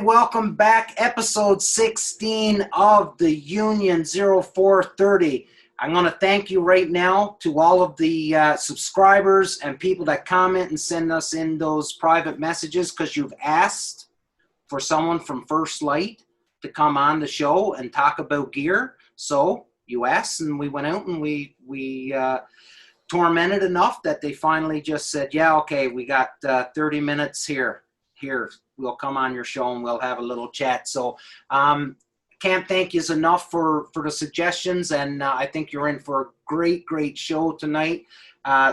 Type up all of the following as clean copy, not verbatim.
Welcome back, episode 16 of the Union 0430. I'm going to thank you right now to all of the subscribers and people that comment and send us in those private messages, because you've asked for someone from First Lite to come on the show and talk about gear. So you asked, and we went out and we tormented enough that they finally just said, yeah, okay, we got 30 minutes here. We'll come on your show and we'll have a little chat. So can't thank you enough for the suggestions, and I think you're in for a great show tonight.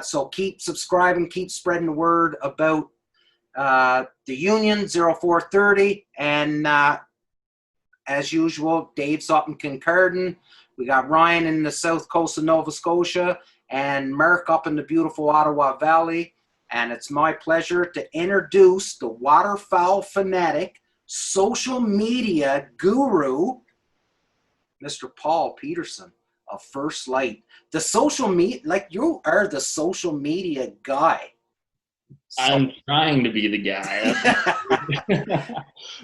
So keep subscribing, keep spreading the word about the Union 0430, and as usual, Dave's up in Kincardine. We got Ryan in the south coast of Nova Scotia, and Mark up in the beautiful Ottawa Valley. And it's my pleasure to introduce the waterfowl fanatic, social media guru, Mr. Paul Petersen of First Lite. The social media, like, you are the social media guy. So. I'm trying to be the guy.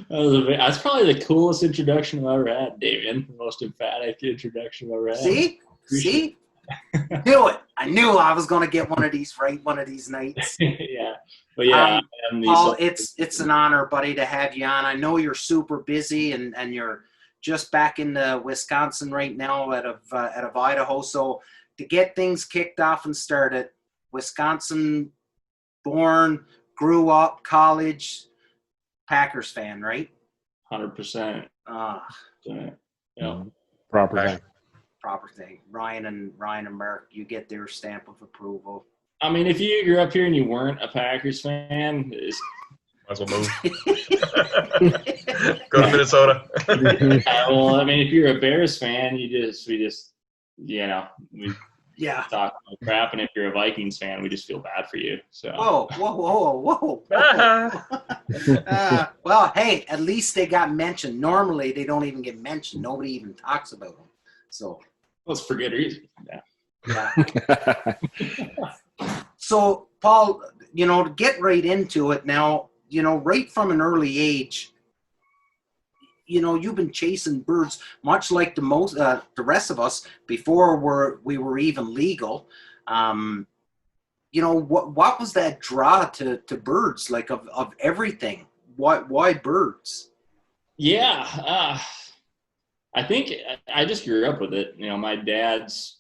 That's probably the coolest introduction I've ever had, David. The most emphatic introduction I've ever had. See? Knew it. I knew I was going to get one of these right one of these nights. Yeah. But yeah, Paul, it's an honor, buddy, to have you on. I know you're super busy, and you're just back in Wisconsin right now out of Idaho. So to get things kicked off and started, Wisconsin born, grew up, college, Packers fan, right? 100%. Yeah. Proper thing. Ryan and Mark, you get their stamp of approval. I mean, if you grew up here and you weren't a Packers fan, might as well move. Go to Minnesota. Well, I mean, if you're a Bears fan, we just talk about crap, and if you're a Vikings fan, we just feel bad for you. So. Whoa. Well, hey, at least they got mentioned. Normally, they don't even get mentioned. Nobody even talks about them. So. Well, it's for good reason. Yeah. So, Paul, to get right into it now, right from an early age, you've been chasing birds, much like the rest of us before we were even legal. What was that draw to birds, like of everything? Why birds? Yeah. I think I just grew up with it. My dad's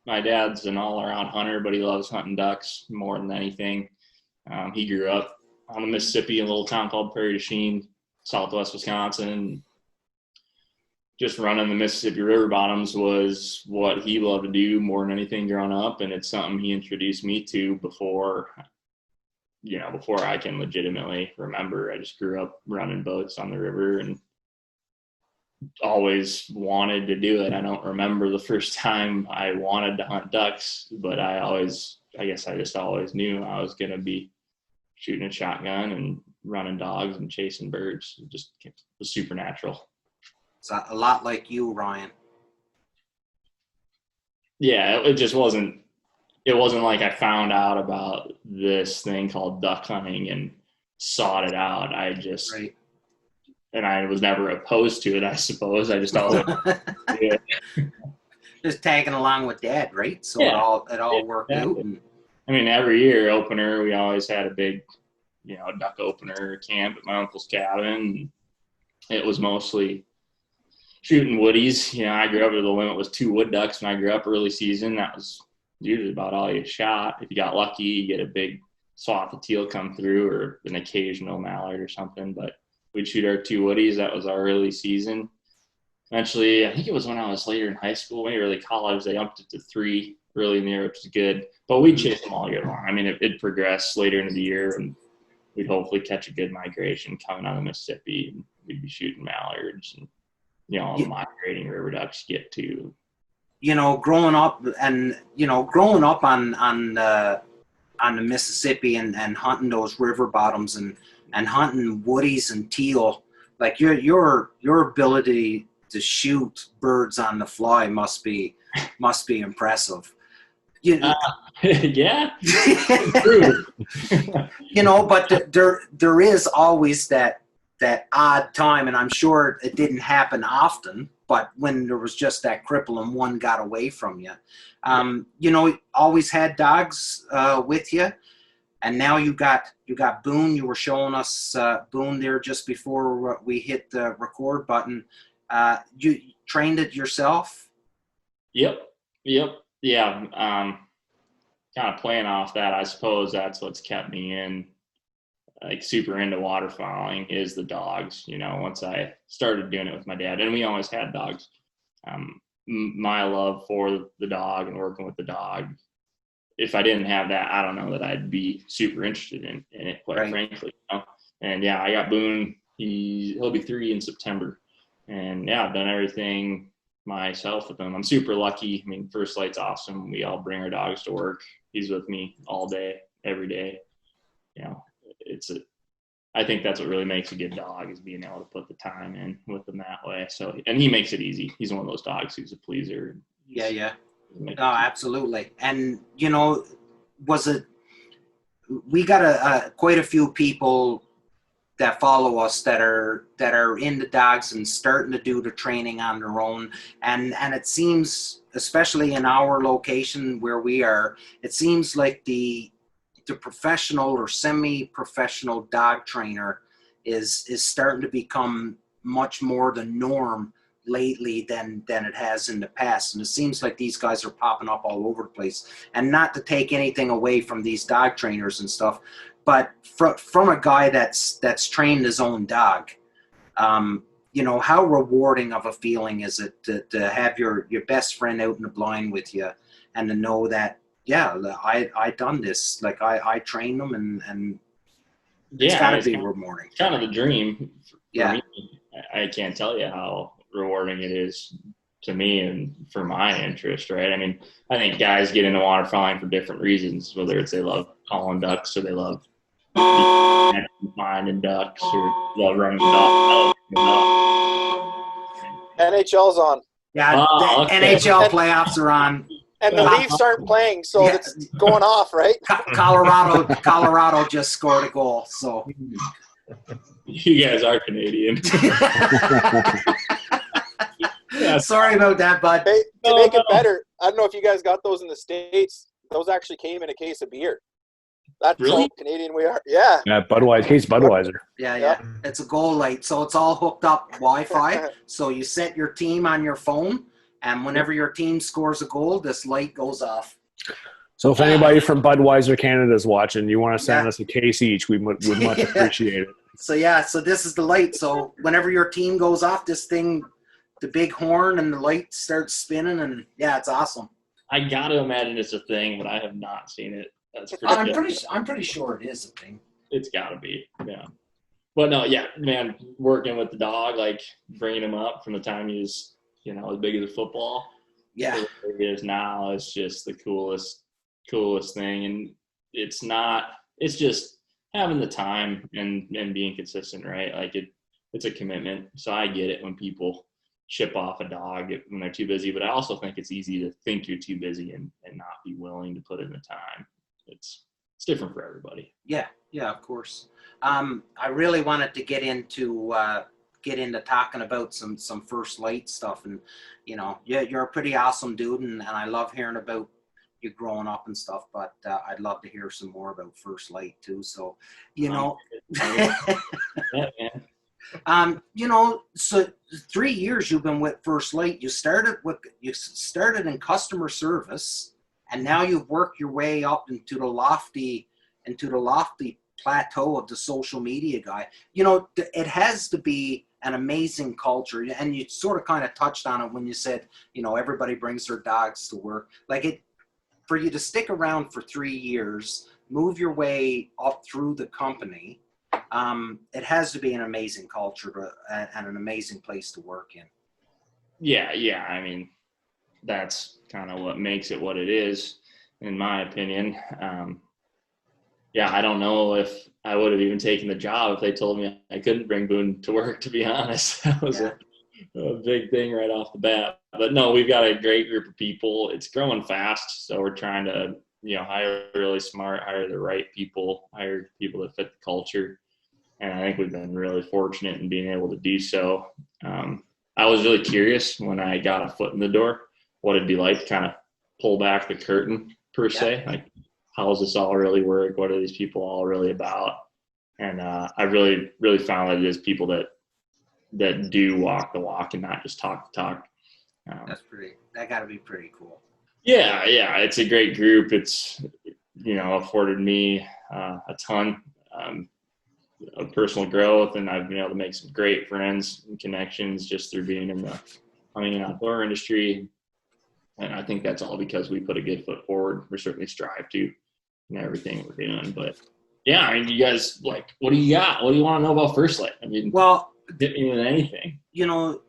an all-around hunter, but he loves hunting ducks more than anything. He grew up on the Mississippi, in a little town called Prairie du Chien, southwest Wisconsin. Just running the Mississippi river bottoms was what he loved to do more than anything growing up, and it's something he introduced me to before I can legitimately remember. I just grew up running boats on the river and always wanted to do it. I don't remember the first time I wanted to hunt ducks, but I just always knew I was going to be shooting a shotgun and running dogs and chasing birds. It just was supernatural. It's a lot like you, Ryan. Yeah, it just wasn't like I found out about this thing called duck hunting and sought it out. Right. And I was never opposed to it, I suppose. I just always did. Just tagging along with Dad, right? So yeah. it all worked out. And... I mean, every year opener, we always had a big, duck opener camp at my uncle's cabin. It was mostly shooting woodies. I grew up where the limit was 2 wood ducks when I grew up early season. That was usually about all you shot. If you got lucky, you get a big swath of teal come through, or an occasional mallard or something. But we'd shoot our 2 woodies. That was our early season. eventually, I think it was when I was later in high school, maybe early college, they upped it to 3 early in the year, which is good. But we chased them all year long. I mean, it progressed later into the year, and we'd hopefully catch a good migration coming out of Mississippi, and we'd be shooting mallards and, all the migrating river ducks get to. Growing up on the Mississippi and hunting those river bottoms and hunting woodies and teal, like your ability to shoot birds on the fly must be impressive. Yeah. But there is always that odd time, and I'm sure it didn't happen often, but when there was just that cripple and one got away from you, always had dogs with you, and now you got Boone. You were showing us Boone there just before we hit the record button. You trained it yourself? Yep. Yeah. Kind of playing off that, I suppose that's what's kept me like super into waterfowling is the dogs. Once I started doing it with my dad, and we always had dogs. My love for the dog and working with the dog, if I didn't have that, I don't know that I'd be super interested in it, quite frankly. And yeah, I got Boone. He'll be 3 in September, and yeah, I've done everything myself with him. I'm super lucky. I mean, First Lite's awesome. We all bring our dogs to work. He's with me all day, every day. I think that's what really makes a good dog, is being able to put the time in with them that way. So, and he makes it easy. He's one of those dogs who's a pleaser. Yeah. No, absolutely. And we got quite a few people that follow us that are into dogs and starting to do the training on their own. And it seems, especially in our location where we are, it seems like the professional or semi-professional dog trainer is starting to become much more the norm lately than it has in the past. And it seems like these guys are popping up all over the place. And not to take anything away from these dog trainers and stuff, but from a guy that's trained his own dog, how rewarding of a feeling is it to have your best friend out in the blind with you, and to know that, yeah, I done this. Like I trained them, and it's gotta be rewarding. Kind of the dream. Yeah. Me. I can't tell you how rewarding it is to me and for my interest, right? I mean, I think guys get into waterfowling for different reasons, whether it's they love calling ducks or they love finding ducks or love running dogs. NHL's on. Yeah, okay. NHL playoffs are on. And the Leafs aren't playing, so it's going off, right? Colorado just scored a goal, so. You guys are Canadian. Yeah. Sorry about that, bud. Hey, to make it better, I don't know if you guys got those in the States. Those actually came in a case of beer. That's really how Canadian we are. Yeah. Yeah, Budweiser. Yeah. It's a Goal Light, so it's all hooked up Wi-Fi. So you set your team on your phone, and whenever your team scores a goal, this light goes off. So if anybody from Budweiser Canada is watching, you want to send us a case each, we would much appreciate it. So this is the light. So whenever your team goes off, this thing, the big horn and the light starts spinning, and yeah, it's awesome. I got to imagine it's a thing, but I have not seen it. I'm pretty sure it is a thing. It's got to be, yeah. But no, yeah, man, working with the dog, like bringing him up from the time he was, as big as a football. Yeah. To where he is now, it's just the coolest thing. And it's just having the time and being consistent, right? Like it's a commitment. So I get it when people ship off a dog when they're too busy, but I also think it's easy to think you're too busy and not be willing to put in the time. It's different for everybody. Yeah, of course. I really wanted to get into talking about some First Lite stuff, and you're a pretty awesome dude, and I love hearing about you growing up and stuff, but I'd love to hear some more about First Lite too. So Yeah, man. So 3 years you've been with First Lite. You started in customer service, and now you've worked your way up into the lofty plateau of the social media guy. It has to be an amazing culture. And you sort of kind of touched on it when you said, you know, everybody brings their dogs to work. Like, it, for you to stick around for 3 years, move your way up through the company, it has to be an amazing culture and an amazing place to work in. Yeah. I mean, that's kind of what makes it what it is, in my opinion. Yeah, I don't know if I would have even taken the job if they told me I couldn't bring Boone to work, to be honest. That was a big thing right off the bat. But no, we've got a great group of people. It's growing fast, so we're trying to, you know, hire really smart, hire the right people, hire people that fit the culture. And I think we've been really fortunate in being able to do so. I was really curious when I got a foot in the door, what it'd be like to kind of pull back the curtain, per se. Like, how does this all really work? What are these people all really about? And I really, really found that it is people that do walk the walk and not just talk the talk. That got to be pretty cool. Yeah, it's a great group. It's, you know, afforded me a ton of personal growth, and I've been able to make some great friends and connections just through being in the hunting and outdoor industry. And I think that's all because we put a good foot forward. We certainly strive to in everything we're doing. But yeah, I mean, you guys, like, what do you got? What do you want to know about First Lite? I mean, well, hit me with anything. You know,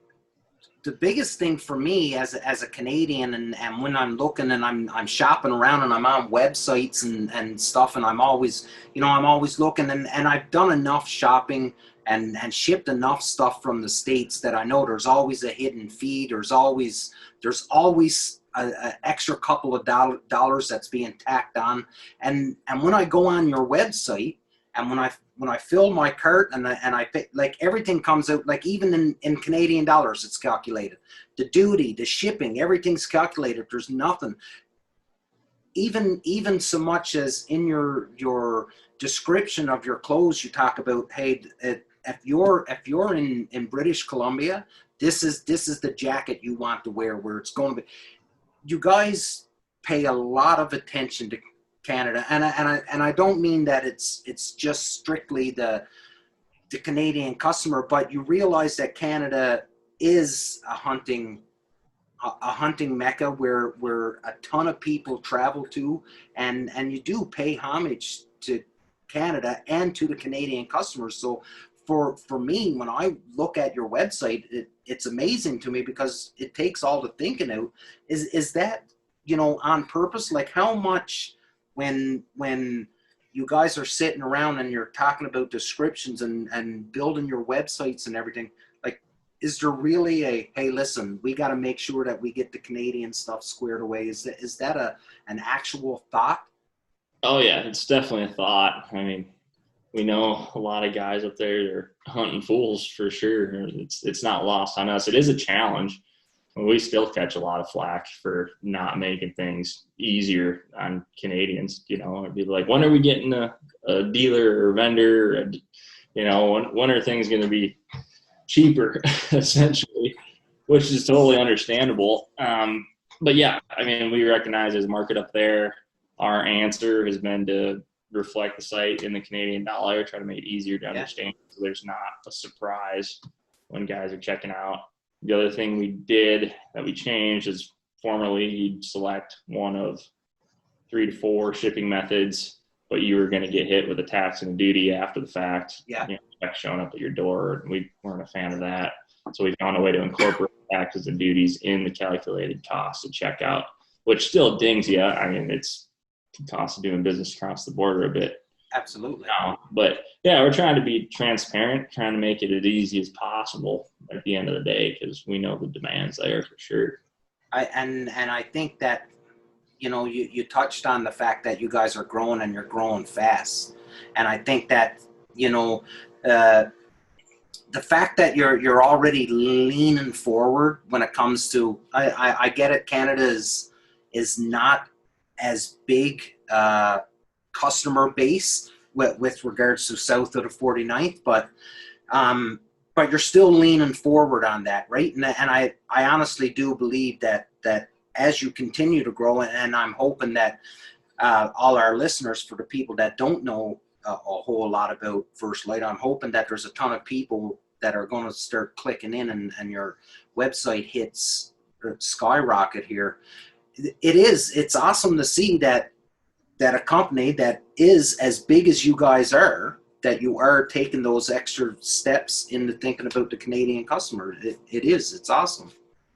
the biggest thing for me as a Canadian, and when I'm looking and I'm shopping around and I'm on websites and stuff, and I'm always looking, and I've done enough shopping and shipped enough stuff from the States that I know there's always a hidden fee. There's always an extra couple of dollars that's being tacked on. And when I go on your website and when I fill my cart and I pay, like, everything comes out, like, even in Canadian dollars, it's calculated. The duty, the shipping, everything's calculated. There's nothing. Even so much as in your description of your clothes, you talk about, hey, if you're in British Columbia, this is the jacket you want to wear, where it's going to be. You guys pay a lot of attention to Canada, and I don't mean that it's just strictly the Canadian customer, but you realize that Canada is a hunting mecca where a ton of people travel to, and you do pay homage to Canada and to the Canadian customers. So for me, when I look at your website, it's amazing to me because it takes all the thinking out. Is that, you know, on purpose? Like, how much when you guys are sitting around and you're talking about descriptions and building your websites and everything, like, is there really a, hey, listen, we got to make sure that we get the Canadian stuff squared away? Is that an actual thought? Oh yeah, it's definitely a thought. I mean, we know a lot of guys up there are hunting fools for sure. It's not lost on us. It is a challenge. We still catch a lot of flack for not making things easier on Canadians. You know, it'd be like, when are we getting a dealer or vendor? You know, when are things going to be cheaper, essentially, which is totally understandable. But yeah, I mean, we recognize there's a market up there. Our answer has been to reflect the site in the Canadian dollar, try to make it easier to understand, so there's not a surprise when guys are checking out. The other thing we did that we changed is, formerly you'd select one of 3 to 4 shipping methods, but you were going to get hit with a tax and a duty after the fact. Yeah. You know, showing up at your door. We weren't a fan of that. So we found a way to incorporate taxes and duties in the calculated cost of checkout, which still dings you. I mean, it's the cost of doing business across the border a bit. Absolutely. But yeah, we're trying to be transparent, trying to make it as easy as possible at the end of the day, because we know the demand's there for sure. I think that, you know, you touched on the fact that you guys are growing and you're growing fast. And I think that, you know, the fact that you're already leaning forward when it comes to, I get it, Canada is not as big customer base with regards to south of the 49th, but you're still leaning forward on that, right? And I honestly do believe that as you continue to grow, and I'm hoping that all our listeners, for the people that don't know a whole lot about First Lite, I'm hoping that there's a ton of people that are going to start clicking in, and your website hits skyrocket here. It's awesome to see that a company that is as big as you guys are, that you are taking those extra steps into thinking about the Canadian customer. It's awesome.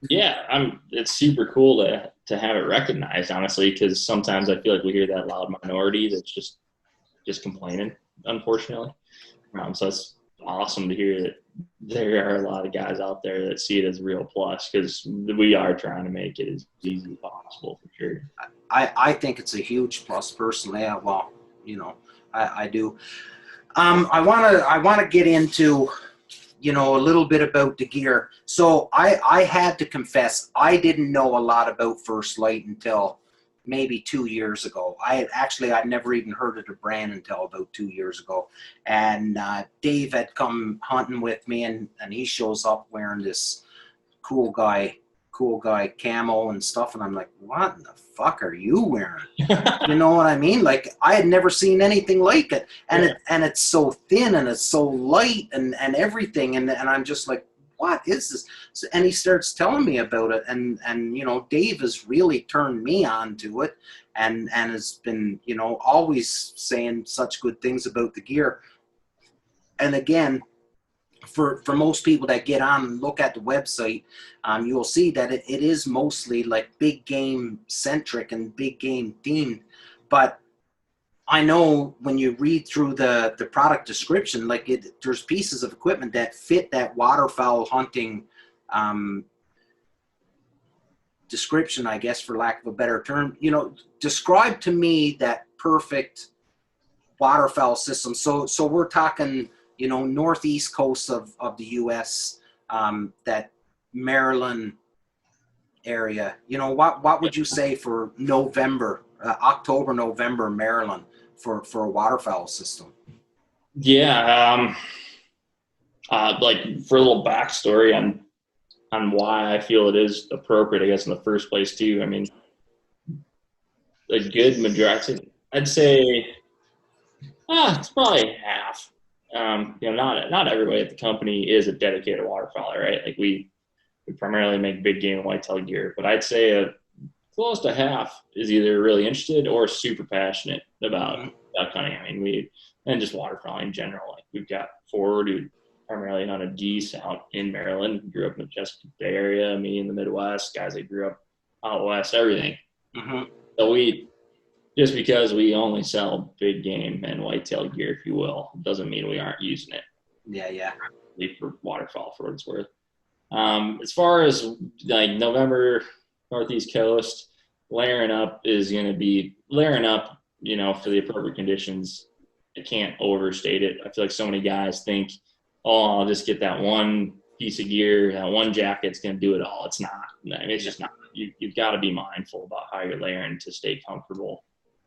Yeah, it's super cool to have it recognized, honestly, because sometimes I feel like we hear that loud minority that's just complaining, unfortunately. So it's awesome to hear that there are a lot of guys out there that see it as a real plus, because we are trying to make it as easy as possible, for sure. I think it's a huge plus personally. Well, I do. I want to get into, a little bit about the gear. So I had to confess, I didn't know a lot about First Lite until maybe 2 years ago. I'd never even heard of the brand until about 2 years ago. And Dave had come hunting with me, and he shows up wearing this cool guy camo and stuff, and I'm like, what in the fuck are you wearing? You know what I mean? Like, I had never seen anything like it, and it's so thin and it's so light and everything, and I'm just like, what is this? So, and he starts telling me about it, and Dave has really turned me on to it, and has been always saying such good things about the gear. And again, for most people that get on and look at the website, you'll see that it is mostly like big game centric and big game themed. But I know when you read through the product description, like there's pieces of equipment that fit that waterfowl hunting description, I guess, for lack of a better term. Describe to me that perfect waterfowl system. So we're talking, northeast coast of the U.S., that Maryland area. What would you say for October, November, Maryland for a waterfowl system? Yeah, like for a little backstory on why I feel it is appropriate, I guess, in the first place too. I mean, a good majority, I'd say, it's probably half. Not everybody at the company is a dedicated waterfowler, right? Like we primarily make big game and whitetail gear, but I'd say close to half is either really interested or super passionate about duck hunting. I mean, and just waterfowling in general. Like we've got Ford, who primarily hunted geese out in Maryland, grew up in the Chesapeake Bay area, me in the Midwest, guys that grew up out west, everything. Mm-hmm. So just because we only sell big game and whitetail gear, if you will, doesn't mean we aren't using it. Yeah. For waterfowl, for what it's worth. As far as like November, Northeast Coast, layering up is going to be layering up, for the appropriate conditions. I can't overstate it. I feel like so many guys think, oh, I'll just get that one piece of gear, that one jacket's going to do it all. It's not. I mean, it's just not. You've got to be mindful about how you're layering to stay comfortable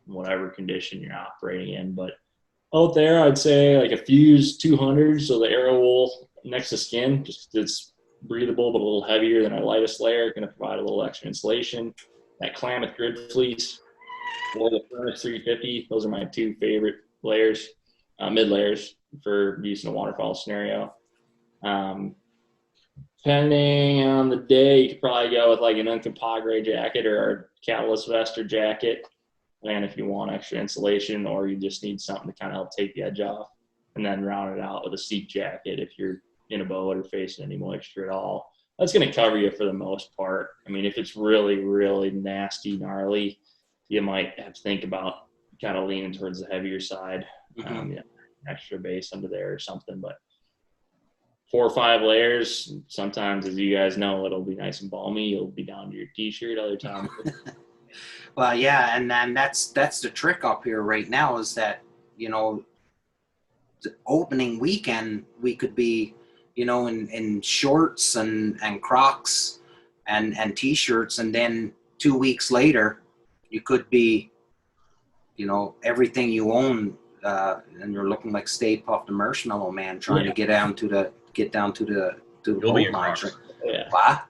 in whatever condition you're operating in. But out there, I'd say like a Fuse 200, so the Arrow Wool next to skin, just it's breathable but a little heavier than our lightest layer, going to provide a little extra insulation. That Klamath Grid Fleece or the Furnace 350, those are my two favorite layers, mid layers for use in a waterfowl scenario. Depending on the day, you could probably go with like an Uncompagre jacket or our Catalyst vest or jacket, and if you want extra insulation or you just need something to kind of help take the edge off, and then round it out with a seat jacket if you're in a boat or facing any moisture at all. That's going to cover you for the most part. I mean, if it's really, really nasty, gnarly, you might have to think about kind of leaning towards the heavier side, extra base under there or something. But 4 or 5 layers, sometimes, as you guys know, it'll be nice and balmy. You'll be down to your T-shirt other times. Well, yeah, and then that's the trick up here right now is that, the opening weekend, we could be, in shorts and Crocs and T-shirts, and then 2 weeks later, you could be, everything you own, and you're looking like Stay Puft the Marshmallow Man trying to get down to the boat launch. Yeah. What?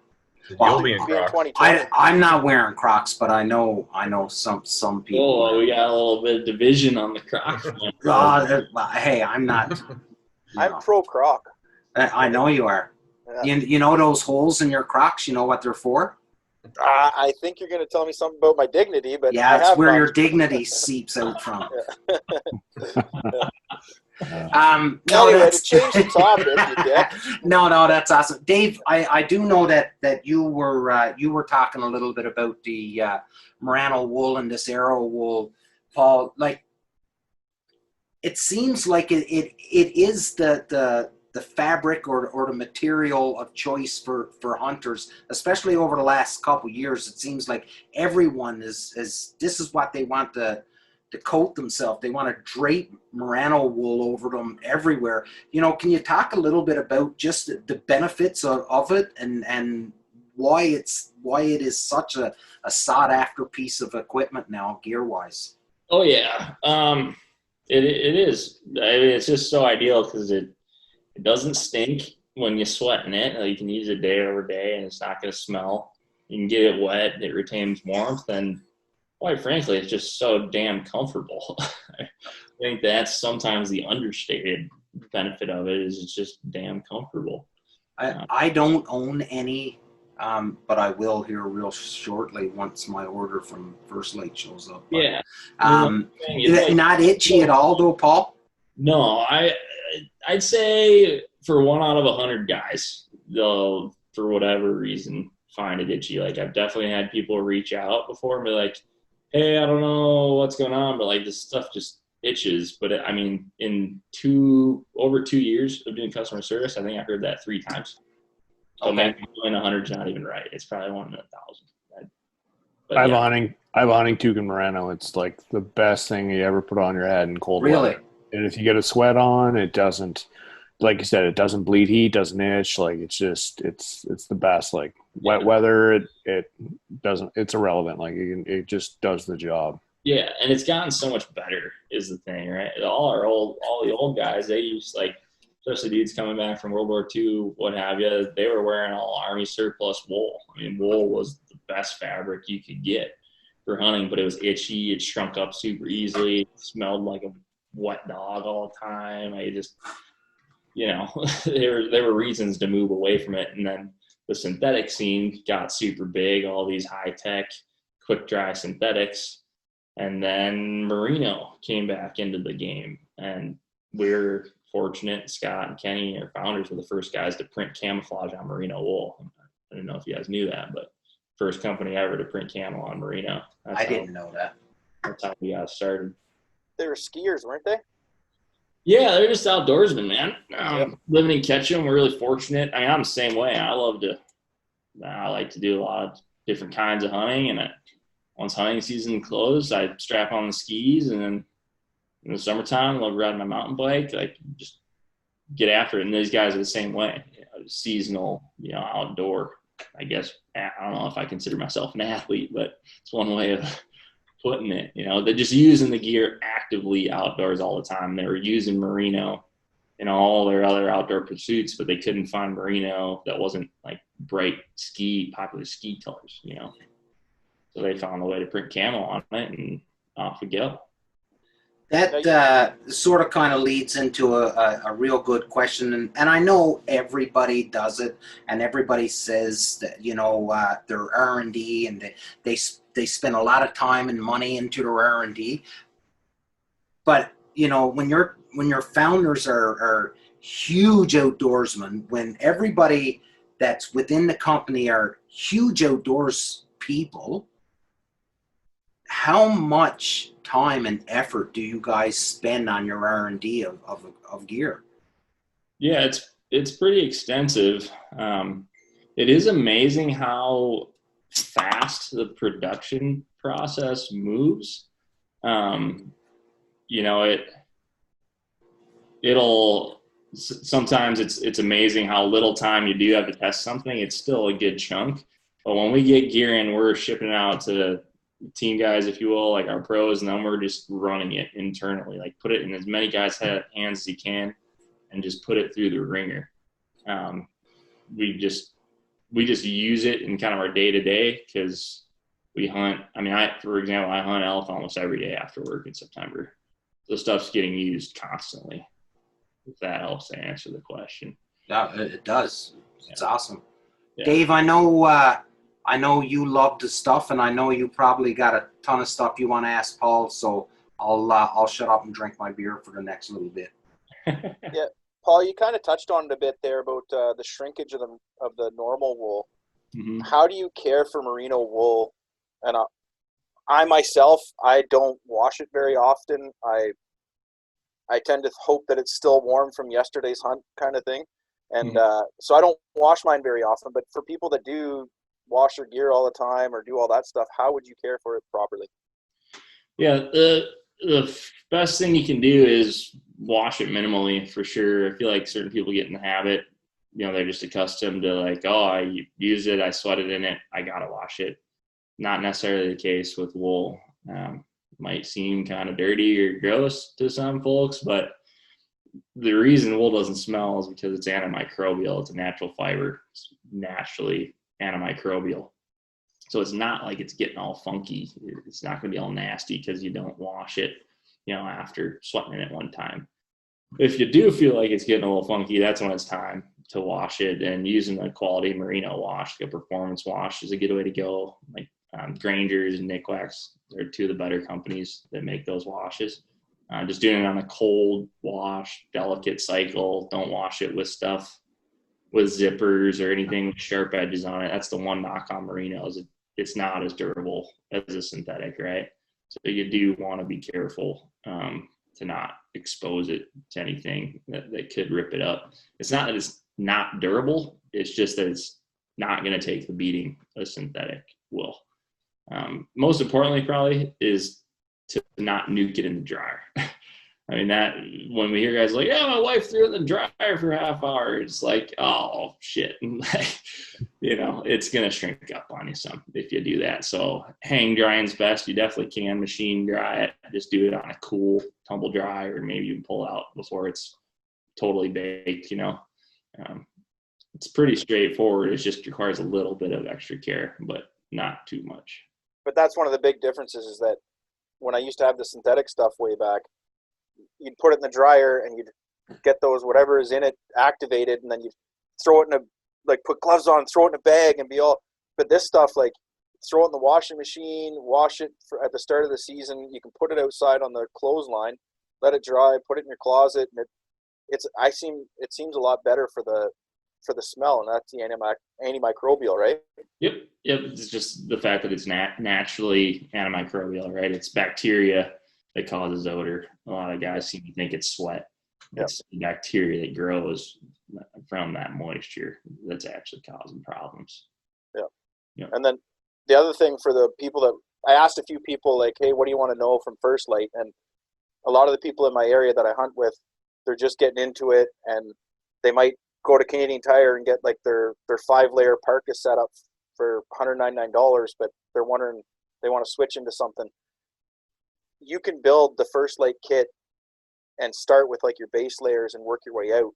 You'll be in Crocs. I'm not wearing Crocs, but I know some people. Oh, we got a little bit of division on the Crocs. Hey, I'm not. I'm pro Croc. I know you are. You know those holes in your Crocs, you know what they're for? I think you're going to tell me something about my dignity, but Yeah, I it's have where your Crocs. dignity seeps out from. Anyway, to change the topic, you dick. No, that's awesome, Dave. I do know that you were talking a little bit about the Moreno Wool and this Arrow Wool, Paul. Like, it seems like it is the fabric or the material of choice for hunters, especially over the last couple of years. It seems like everyone is this is what they want to coat themselves. They want to drape merino wool over them everywhere. You know, can you talk a little bit about just the benefits of it and why it is such a sought after piece of equipment now, gear wise? Oh yeah, it is. I mean, it's just so ideal because it doesn't stink when you sweat in it. You can use it day over day, and it's not going to smell. You can get it wet; it retains warmth, and quite frankly, it's just so damn comfortable. I think that's sometimes the understated benefit of it is it's just damn comfortable. I don't own any, but I will here real shortly once my order from First Lite shows up. But, Yeah. Not itchy at all though, Paul? No, I'd say for 1 out of 100 guys, they'll, for whatever reason, find it itchy. Like, I've definitely had people reach out before and be like, hey, I don't know what's going on, but like this stuff just itches. But I mean, in over 2 years of doing customer service, I think I heard that 3 times. So maybe 100's not even right. It's probably 1 in 1,000. I have a hunting toucan merino. It's like the best thing you ever put on your head in cold weather. And if you get a sweat on, it doesn't, like you said, it doesn't bleed heat, doesn't itch. Like, it's just, it's the best. Like, wet weather, it doesn't, it's irrelevant. Like, it just does the job. Yeah, and it's gotten so much better is the thing, right? All the old guys, they used, like, especially dudes coming back from World War II, what have you, they were wearing all Army surplus wool. I mean, wool was the best fabric you could get for hunting, but it was itchy. It shrunk up super easily. It smelled like a wet dog all the time. I just, there were reasons to move away from it. And then the synthetic scene got super big, all these high-tech, quick-dry synthetics. And then merino came back into the game. And we're fortunate, Scott and Kenny, our founders, were the first guys to print camouflage on merino wool. I don't know if you guys knew that, but first company ever to print camo on merino. I didn't know that. That's how we got started. They were skiers, weren't they? Yeah, they're just outdoorsmen, man. Living in Ketchum, we're really fortunate. I mean, I'm the same way. I like to do a lot of different kinds of hunting, and once hunting season closed, I strap on the skis, and then in the summertime, I love riding my mountain bike, like just get after it. And these guys are the same way, seasonal, outdoor. I guess, I don't know if I consider myself an athlete, but it's one way of putting it. They're just using the gear actively outdoors all the time. They were using merino in all their other outdoor pursuits, but they couldn't find merino that wasn't like bright popular ski colors, So they found a way to print camo on it, and off we go. That sort of kind of leads into a real good question, and I know everybody does it, and everybody says that their R&D, and they spend a lot of time and money into their R&D. But when your founders are huge outdoorsmen, when everybody that's within the company are huge outdoors people, how much time and effort do you guys spend on your R&D of gear? Yeah, it's pretty extensive. It is amazing how fast the production process moves. It'll sometimes it's amazing how little time you do have to test something. It's still a good chunk, but when we get gear in, we're shipping it out to team guys, if you will, like our pros, and then we're just running it internally. Like, put it in as many guys' hands as you can, and just put it through the ringer. We just use it in kind of our day to day because we hunt. I mean, for example, I hunt elk almost every day after work in September. So stuff's getting used constantly. If that helps to answer the question. Yeah, it does. It's awesome. Yeah. Dave, I know you love the stuff, and I know you probably got a ton of stuff you want to ask Paul. So I'll shut up and drink my beer for the next little bit. Yeah, Paul, you kind of touched on it a bit there about the shrinkage of the normal wool. Mm-hmm. How do you care for merino wool? And I myself, I don't wash it very often. I tend to hope that it's still warm from yesterday's hunt, kind of thing. And so I don't wash mine very often. But for people that do wash their gear all the time or do all that stuff, how would you care for it properly? Yeah, the best thing you can do is wash it minimally for sure. I feel like certain people get in the habit, they're just accustomed to like, oh, I use it, I sweated in it, I gotta wash it. Not necessarily the case with wool. Might seem kind of dirty or gross to some folks, but the reason wool doesn't smell is because it's antimicrobial. It's a natural fiber. It's naturally antimicrobial. So it's not like it's getting all funky. It's not going to be all nasty because you don't wash it, after sweating in it one time. If you do feel like it's getting a little funky, that's when it's time to wash it. And using a quality merino wash, like a performance wash, is a good way to go. Like Granger's and Nick Wax, they're two of the better companies that make those washes. Just doing it on a cold wash, delicate cycle. Don't wash it with stuff with zippers or anything with sharp edges on it. That's the one knock on merino, is it's not as durable as a synthetic, right? So you do want to be careful to not expose it to anything that could rip it up. It's not that it's not durable. It's just that it's not going to take the beating a synthetic will. Most importantly, probably, is to not nuke it in the dryer. I mean, that when we hear guys like, yeah, my wife threw it in the dryer for half hour, it's like, oh shit. Like, it's going to shrink up on you some if you do that. So hang drying's best. You definitely can machine dry it. Just do it on a cool tumble dry, or maybe you can pull out before it's totally baked, It's pretty straightforward. It just requires a little bit of extra care, but not too much. But that's one of the big differences, is that when I used to have the synthetic stuff way back, you'd put it in the dryer and you'd get those, whatever is in it, activated, and then you'd throw it in put gloves on, throw it in a bag and be all, but this stuff, like, throw it in the washing machine, wash it at the start of the season. You can put it outside on the clothesline, let it dry, put it in your closet, and it seems a lot better for the smell, and that's the antimicrobial, right? Yep. It's just the fact that it's naturally antimicrobial, right? It's bacteria that causes odor. A lot of guys seem to think it's sweat. It's bacteria that grows from that moisture that's actually causing problems. Yeah. And then the other thing for the people that I asked a few people, like, hey, what do you want to know from First Lite? And a lot of the people in my area that I hunt with, they're just getting into it, and they might go to Canadian Tire and get like their 5-layer parka set up for $199, but they're wondering, they want to switch into something. You can build the First Lite kit and start with like your base layers and work your way out.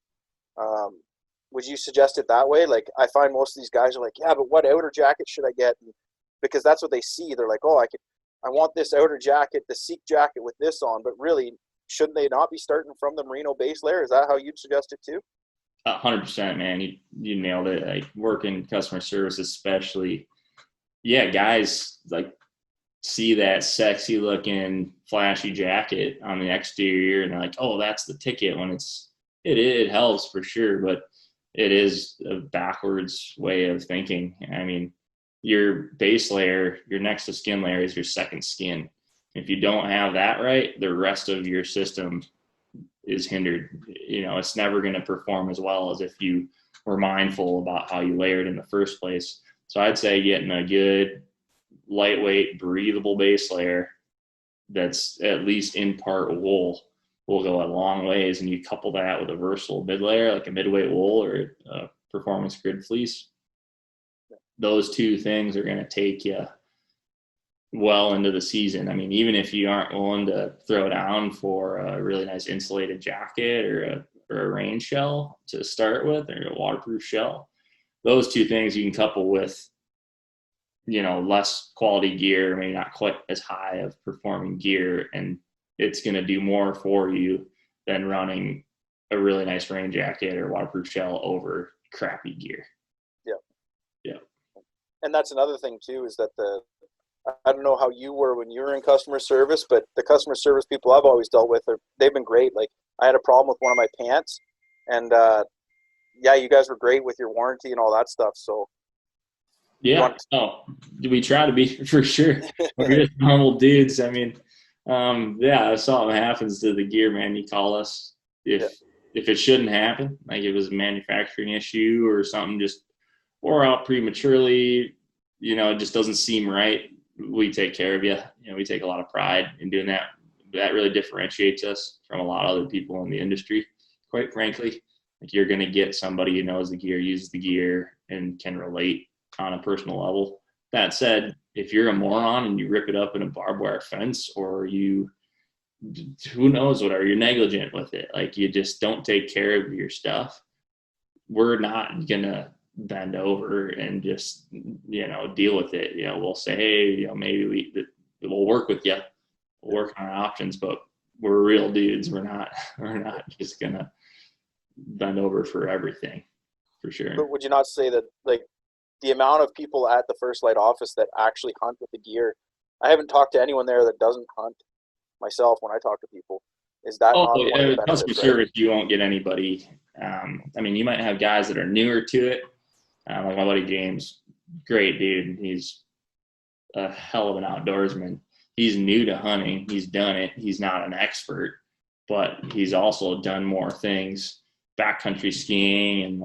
Would you suggest it that way? Like, I find most of these guys are like, yeah, but what outer jacket should I get? And because that's what they see. They're like, oh, I want this outer jacket, the Seek jacket with this on, but really, shouldn't they not be starting from the merino base layer? Is that how you'd suggest it too? 100%, man. You nailed it. Like, working customer service, especially. Yeah, guys like see that sexy looking flashy jacket on the exterior and they're like, oh, that's the ticket, when it helps for sure, but it is a backwards way of thinking. I mean, your base layer, your next to skin layer, is your second skin. If you don't have that right, the rest of your system is hindered. It's never going to perform as well as if you were mindful about how you layered in the first place. So I'd say getting a good, lightweight, breathable base layer that's at least in part wool will go a long ways. And you couple that with a versatile mid layer, like a midweight wool or a performance grid fleece. Those two things are going to take you well into the season. I mean, even if you aren't willing to throw down for a really nice insulated jacket or a rain shell to start with, or a waterproof shell, those two things you can couple with, less quality gear, maybe not quite as high of performing gear, and it's going to do more for you than running a really nice rain jacket or waterproof shell over crappy gear. And that's another thing too, is that I don't know how you were when you were in customer service, but the customer service people I've always dealt with, they've been great. Like, I had a problem with one of my pants, and yeah, you guys were great with your warranty and all that stuff. So yeah, we try to be, for sure. We're just normal dudes. I mean, yeah, if something happens to the gear, man, you call us. If it shouldn't happen, like it was a manufacturing issue or something just wore out prematurely, you know, it just doesn't seem right, we take care of you. You know, we take a lot of pride in doing that. That really differentiates us from a lot of other people in the industry, quite frankly. Like, you're going to get somebody who knows the gear, uses the gear, and can relate on a personal level. That said, if you're a moron and you rip it up in a barbed wire fence, or you, who knows whatever, you're negligent with it, like you just don't take care of your stuff, we're not going to bend over and just, you know, deal with it. You know, we'll say, hey, you know, maybe we'll work with you. We'll work on our options, but we're real dudes. We're not just going to bend over for everything, for sure. But would you not say that, like, the amount of people at the First Lite office that actually hunt with the gear, I haven't talked to anyone there that doesn't hunt myself when I talk to people. Is that not one of the benefits, customer service, you won't get anybody. I mean, you might have guys that are newer to it. Like my buddy James, great dude. He's a hell of an outdoorsman. He's new to hunting. He's done it. He's not an expert, but he's also done more things, backcountry skiing and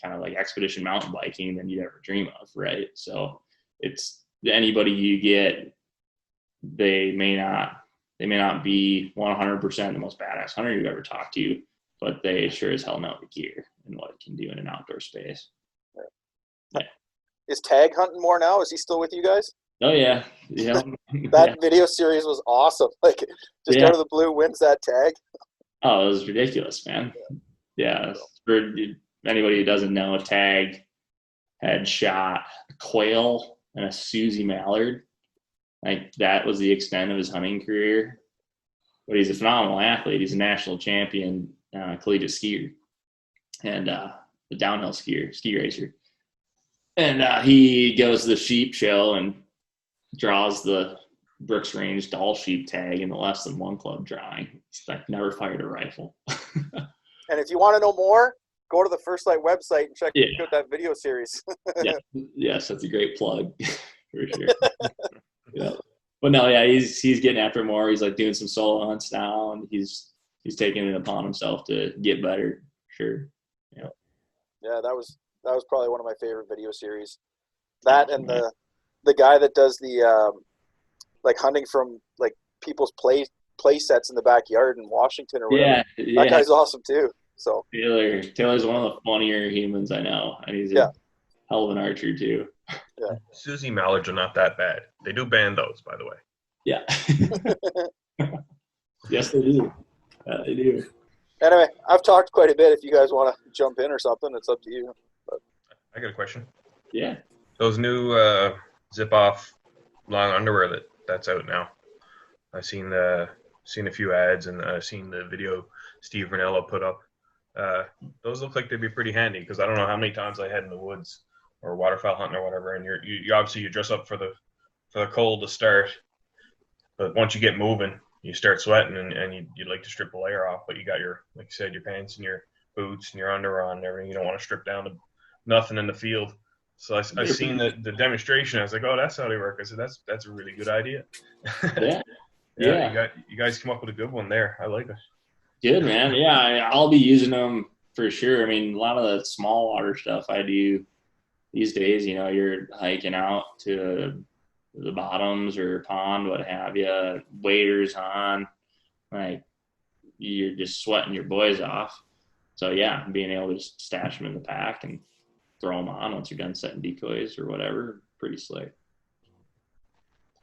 kind of like expedition mountain biking, than you'd ever dream of, right? So it's anybody you get, they may not be 100% the most badass hunter you've ever talked to, but they sure as hell know the gear and what it can do in an outdoor space. Yeah. Is Tag hunting more now? Is he still with you guys? Oh yeah. That video series was awesome. Like, just out of the blue, wins that Tag. Oh, it was ridiculous, man. Yeah. For anybody who doesn't know, Tag had shot a quail and a Susie mallard. Like, that was the extent of his hunting career. But he's a phenomenal athlete. He's a national champion collegiate skier and the downhill ski racer. And he goes to the sheep show and draws the Brooks Range Doll sheep tag in the less than one club drawing. He's like, never fired a rifle. And if you want to know more, go to the First Lite website and check out that video series. Yes, that's a great plug for sure. Yeah. But no, yeah, he's getting after more. He's like doing some solo hunts now, and he's taking it upon himself to get better. Sure. Yeah. Yeah, that was probably one of my favorite video series. That and the guy that does the like hunting from like people's play sets in the backyard in Washington or whatever. That guy's awesome too. So Taylor's one of the funnier humans I know, and he's a hell of an archer too. Yeah. Susie mallards are not that bad. They do ban those, by the way. Yeah. Yes, they do. They do. Anyway, I've talked quite a bit. If you guys want to jump in or something, it's up to you. But I got a question. Yeah. Those new zip-off long underwear that's out now. I've seen a few ads, and I've seen the video Steve Ranello put up. Those look like they'd be pretty handy, because I don't know how many times I had in the woods or waterfowl hunting or whatever, and you obviously dress up for the cold to start, but once you get moving, you start sweating, and you'd like to strip the layer off, but you got your, like you said, your pants and your boots and your underwear on and everything. You don't want to strip down to nothing in the field. So I seen the demonstration. I was like, oh, that's how they work. I said, that's a really good idea. Yeah. You guys come up with a good one there. I like it. Good, man. Yeah, I'll be using them for sure. I mean, a lot of the small water stuff I do these days, you know, you're hiking out to the bottoms or pond, what have you, waders on, like, you're just sweating your boys off. So yeah, being able to just stash them in the pack and throw them on once you're done setting decoys or whatever, pretty slick.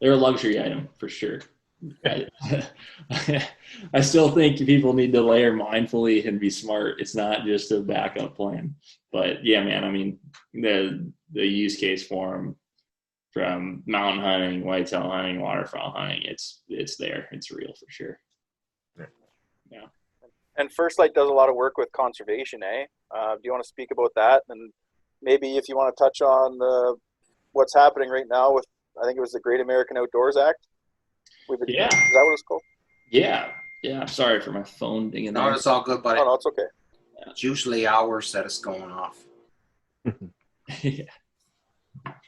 They're a luxury item for sure. I still think people need to layer mindfully and be smart. It's not just a backup plan. But yeah, man, I mean, the use case for them, from mountain hunting, whitetail hunting, waterfowl hunting, it's there. It's real for sure. Yeah. And First Lite does a lot of work with conservation, eh? Do you want to speak about that? And maybe if you want to touch on what's happening right now with, I think it was the Great American Outdoors Act. Yeah. Is that what it's called? Yeah. I'm sorry for my phone dinging No, there. it's all good, buddy. Oh, no, it's okay. It's usually hours that it's going off.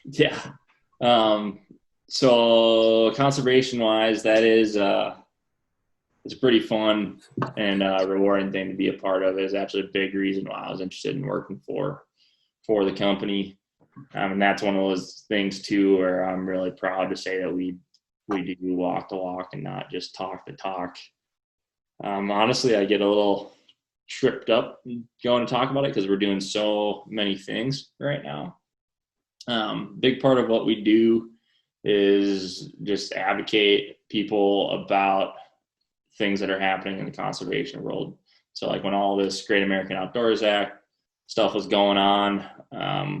Yeah. So conservation wise, that is it's a pretty fun and rewarding thing to be a part of. It's actually a big reason why I was interested in working for the company. And that's one of those things too, where I'm really proud to say that we do walk the walk and not just talk the talk. Honestly, I get a little tripped up going to talk about it because we're doing so many things right now. Big part of what we do is just advocate people about things that are happening in the conservation world. So like when all this Great American Outdoors Act stuff was going on,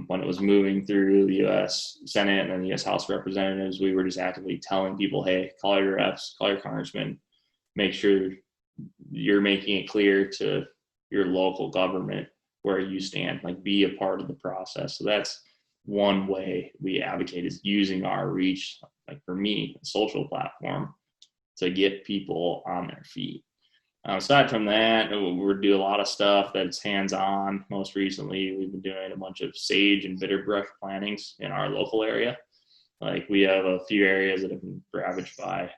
when it was moving through the U.S. Senate and then the U.S. House of Representatives, we were just actively telling people, hey, call your reps, call your congressman, make sure you're making it clear to your local government where you stand, like be a part of the process. So that's one way we advocate, is using our reach, like for me, a social platform, to get people on their feet. Aside from that, we do a lot of stuff that's hands-on. Most recently, we've been doing a bunch of sage and bitterbrush plantings in our local area. Like we have a few areas that have been ravaged by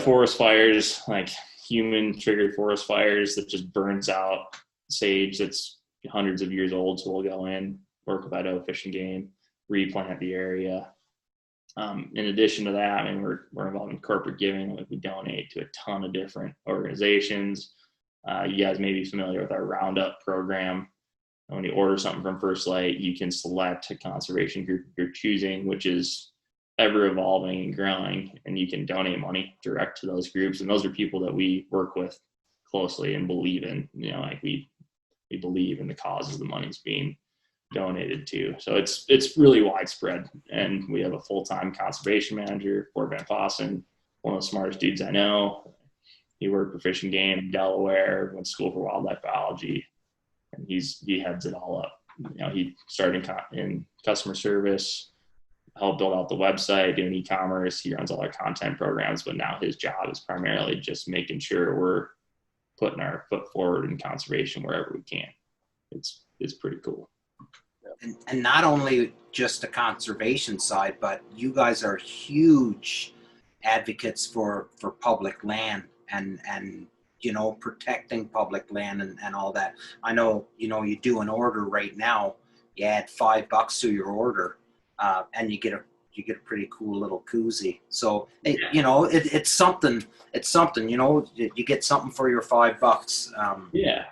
forest fires, like human-triggered forest fires that just burns out sage that's hundreds of years old. So we'll go in, work with Idaho Fish and Game, replant the area. In addition to that, I mean, we're involved in corporate giving. Like we donate to a ton of different organizations. You guys may be familiar with our Roundup program. When you order something from First Lite, you can select a conservation group you're choosing, which is ever evolving and growing, and you can donate money direct to those groups. And those are people that we work with closely and believe in. You know, like we believe in the causes the money's being donated to. So it's really widespread, and we have a full-time conservation manager, Fort Van Fossen, one of the smartest dudes I know. He worked for Fish and Game in Delaware, went to school for wildlife biology, and he heads it all up. You know, he started in customer service, helped build out the website, doing e-commerce. He runs all our content programs, but now his job is primarily just making sure we're putting our foot forward in conservation wherever we can. It's pretty cool. And not only just the conservation side, but you guys are huge advocates for public land and you know, protecting public land and all that. I know, you know, you do an order right now, you add $5 to your order, and you get a pretty cool little koozie. So you know, it's something, you know, you get something for your $5. Yeah,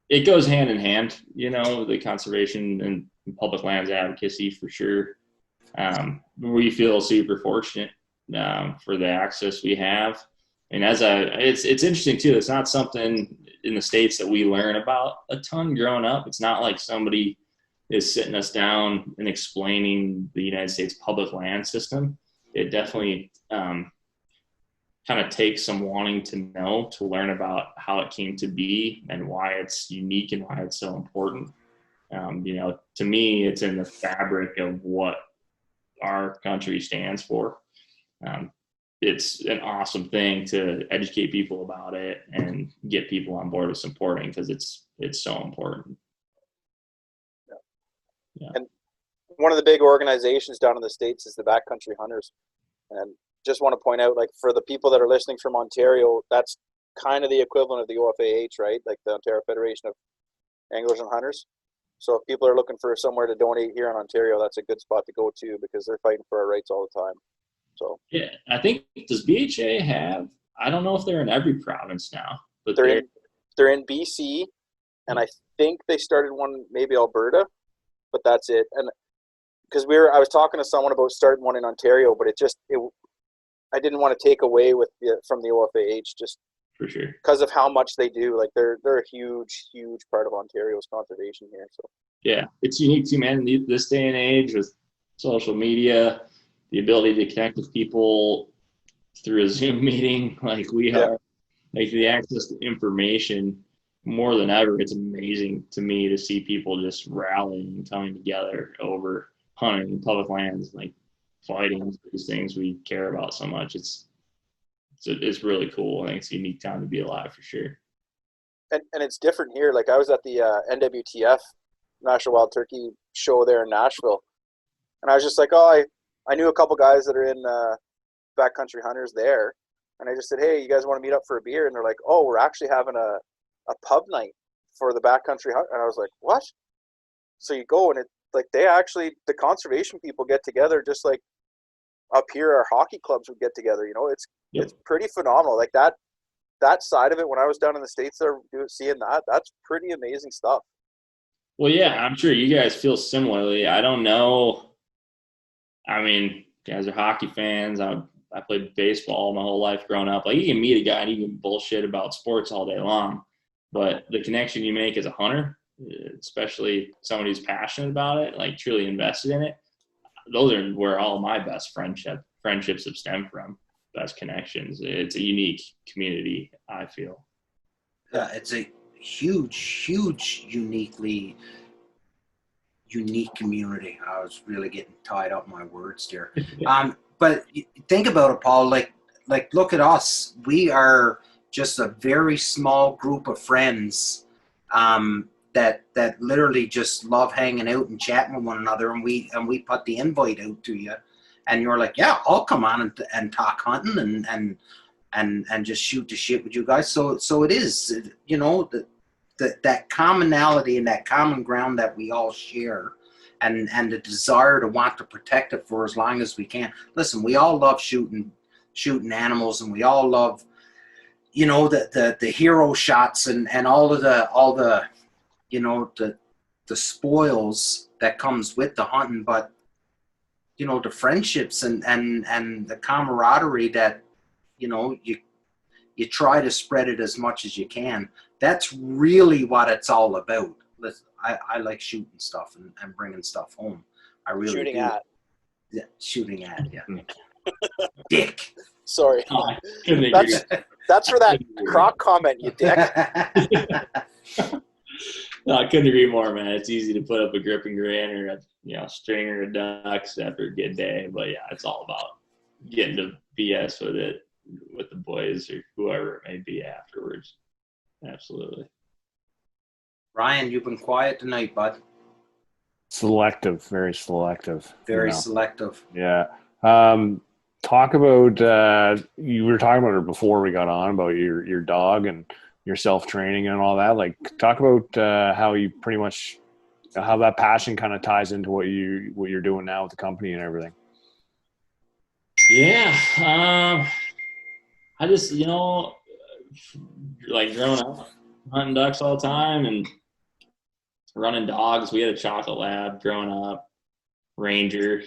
it goes hand in hand, you know, the conservation and public lands advocacy for sure. We feel super fortunate for the access we have. And it's interesting too. It's not something in the States that we learn about a ton growing up. It's not like somebody is sitting us down and explaining the United States public land system. It definitely kind of takes some wanting to know, to learn about how it came to be and why it's unique and why it's so important. You know, to me, it's in the fabric of what our country stands for. It's an awesome thing to educate people about it and get people on board with supporting, because it's so important. Yeah. And one of the big organizations down in the States is the Backcountry Hunters. And just want to point out, like, for the people that are listening from Ontario, that's kind of the equivalent of the OFAH, right? Like the Ontario Federation of Anglers and Hunters. So if people are looking for somewhere to donate here in Ontario, that's a good spot to go to, because they're fighting for our rights all the time. So yeah, I think, does BHA have? I don't know if they're in every province now, but they're in BC, and I think they started one maybe Alberta, but that's it. And because I was talking to someone about starting one in Ontario, but I didn't want to take away from the OFAH, just for sure, because of how much they do. Like they're a huge part of Ontario's conservation here. So yeah, it's unique too, man. This day and age with social media, the ability to connect with people through a Zoom meeting like we are, like the access to information more than ever. It's amazing to me to see people just rallying and coming together over hunting in public lands, like fighting these things we care about so much. It's really cool. I think it's a unique time to be alive for sure. And it's different here. Like I was at the NWTF National Wild Turkey show there in Nashville, and I was just like, oh, I knew a couple guys that are in backcountry hunters there, and I just said, hey, you guys want to meet up for a beer? And they're like, oh, we're actually having a pub night for the backcountry hunt. And I was like, what? So you go, and it like they actually, the conservation people get together just like up here our hockey clubs would get together. You know, it's pretty phenomenal. Like that side of it, when I was down in the States there seeing that's pretty amazing stuff. Well, yeah, I'm sure you guys feel similarly. I don't know. I mean, you guys are hockey fans. I played baseball my whole life growing up. Like, you can meet a guy and you can bullshit about sports all day long, but the connection you make as a hunter, especially somebody who's passionate about it, like truly invested in it, those are where all my best friendships have stemmed from. Best connections. It's a unique community, I feel. Yeah, it's a huge, unique community. I was really getting tied up in my words there. But think about it, Paul. Like look at us. We are just a very small group of friends that literally just love hanging out and chatting with one another. And we put the invite out to you, and you're like, yeah, I'll come on and talk hunting and just shoot the shit with you guys. So it is, you know, that commonality and that common ground that we all share. And the desire to want to protect it for as long as we can. Listen, we all love shooting animals, and we all love, you know, the hero shots and all the you know, the spoils that comes with the hunting. But you know, the friendships and the camaraderie that, you know, you try to spread it as much as you can. That's really what it's all about. I like shooting stuff and bringing stuff home. I really shooting do. at. Yeah, shooting at, yeah. Dick. Sorry. That's for that croc comment, you dick. No, I couldn't agree more, man. It's easy to put up a grip and grin or a stringer of ducks after a good day, but yeah, it's all about getting to BS with it with the boys or whoever it may be afterwards. Absolutely. Ryan, you've been quiet tonight, bud. Selective, very selective. Very selective. Yeah. Talk about you were talking about it before we got on about your dog and your self-training and all that. Like, talk about how you pretty much how that passion kind of ties into what you're doing now with the company and everything. Yeah. I just, you know, like growing up hunting ducks all the time and running dogs. We had a chocolate lab growing up. Ranger,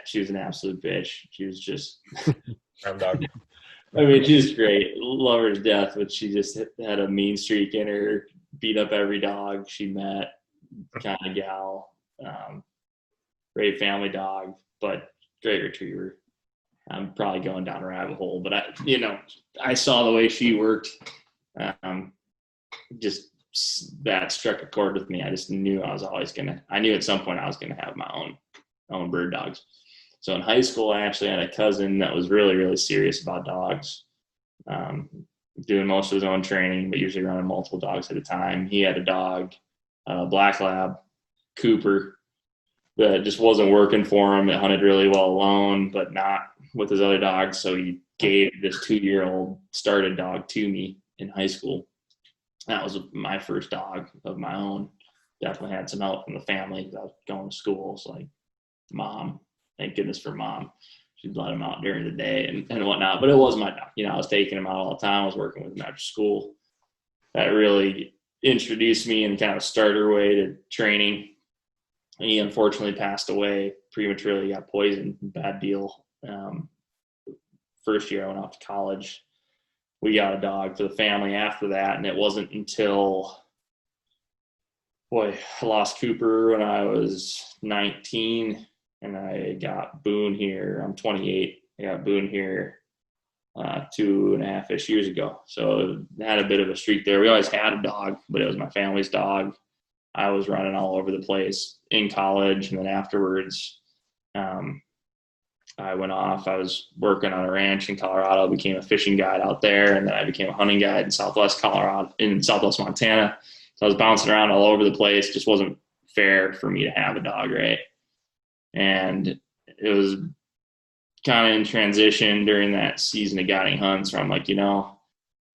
she was an absolute bitch. She was just dog. I mean, she was great. Love her to death, but she just had a mean streak in her, beat up every dog she met, kind of gal. Great family dog, but great retriever. I'm probably going down a rabbit hole, but I saw the way she worked. Just that struck a chord with me. I just knew I knew at some point I was gonna have my own bird dogs. So in high school, I actually had a cousin that was really, really serious about dogs, doing most of his own training, but usually running multiple dogs at a time. He had a dog, black lab, Cooper, that just wasn't working for him. It hunted really well alone, but not with his other dogs. So he gave this 2-year-old started dog to me in high school. That was my first dog of my own. Definitely had some help from the family because I was going to school. So like, mom, thank goodness for mom. She'd let him out during the day and whatnot. But it was my dog. You know, I was taking him out all the time. I was working with him after school. That really introduced me in kind of a starter way to training. He unfortunately passed away prematurely. He got poisoned. Bad deal. First year I went off to college. We got a dog for the family after that, and it wasn't until I lost Cooper when I was 19, and I got Boone here. I'm 28. I got Boone here 2.5-ish years ago. So I had a bit of a streak there. We always had a dog, but it was my family's dog. I was running all over the place in college, and then afterwards, I went off. I was working on a ranch in Colorado, became a fishing guide out there, and then I became a hunting guide in Southwest Montana. So I was bouncing around all over the place. Just wasn't fair for me to have a dog, right? And it was kind of in transition during that season of guiding hunts where I'm like,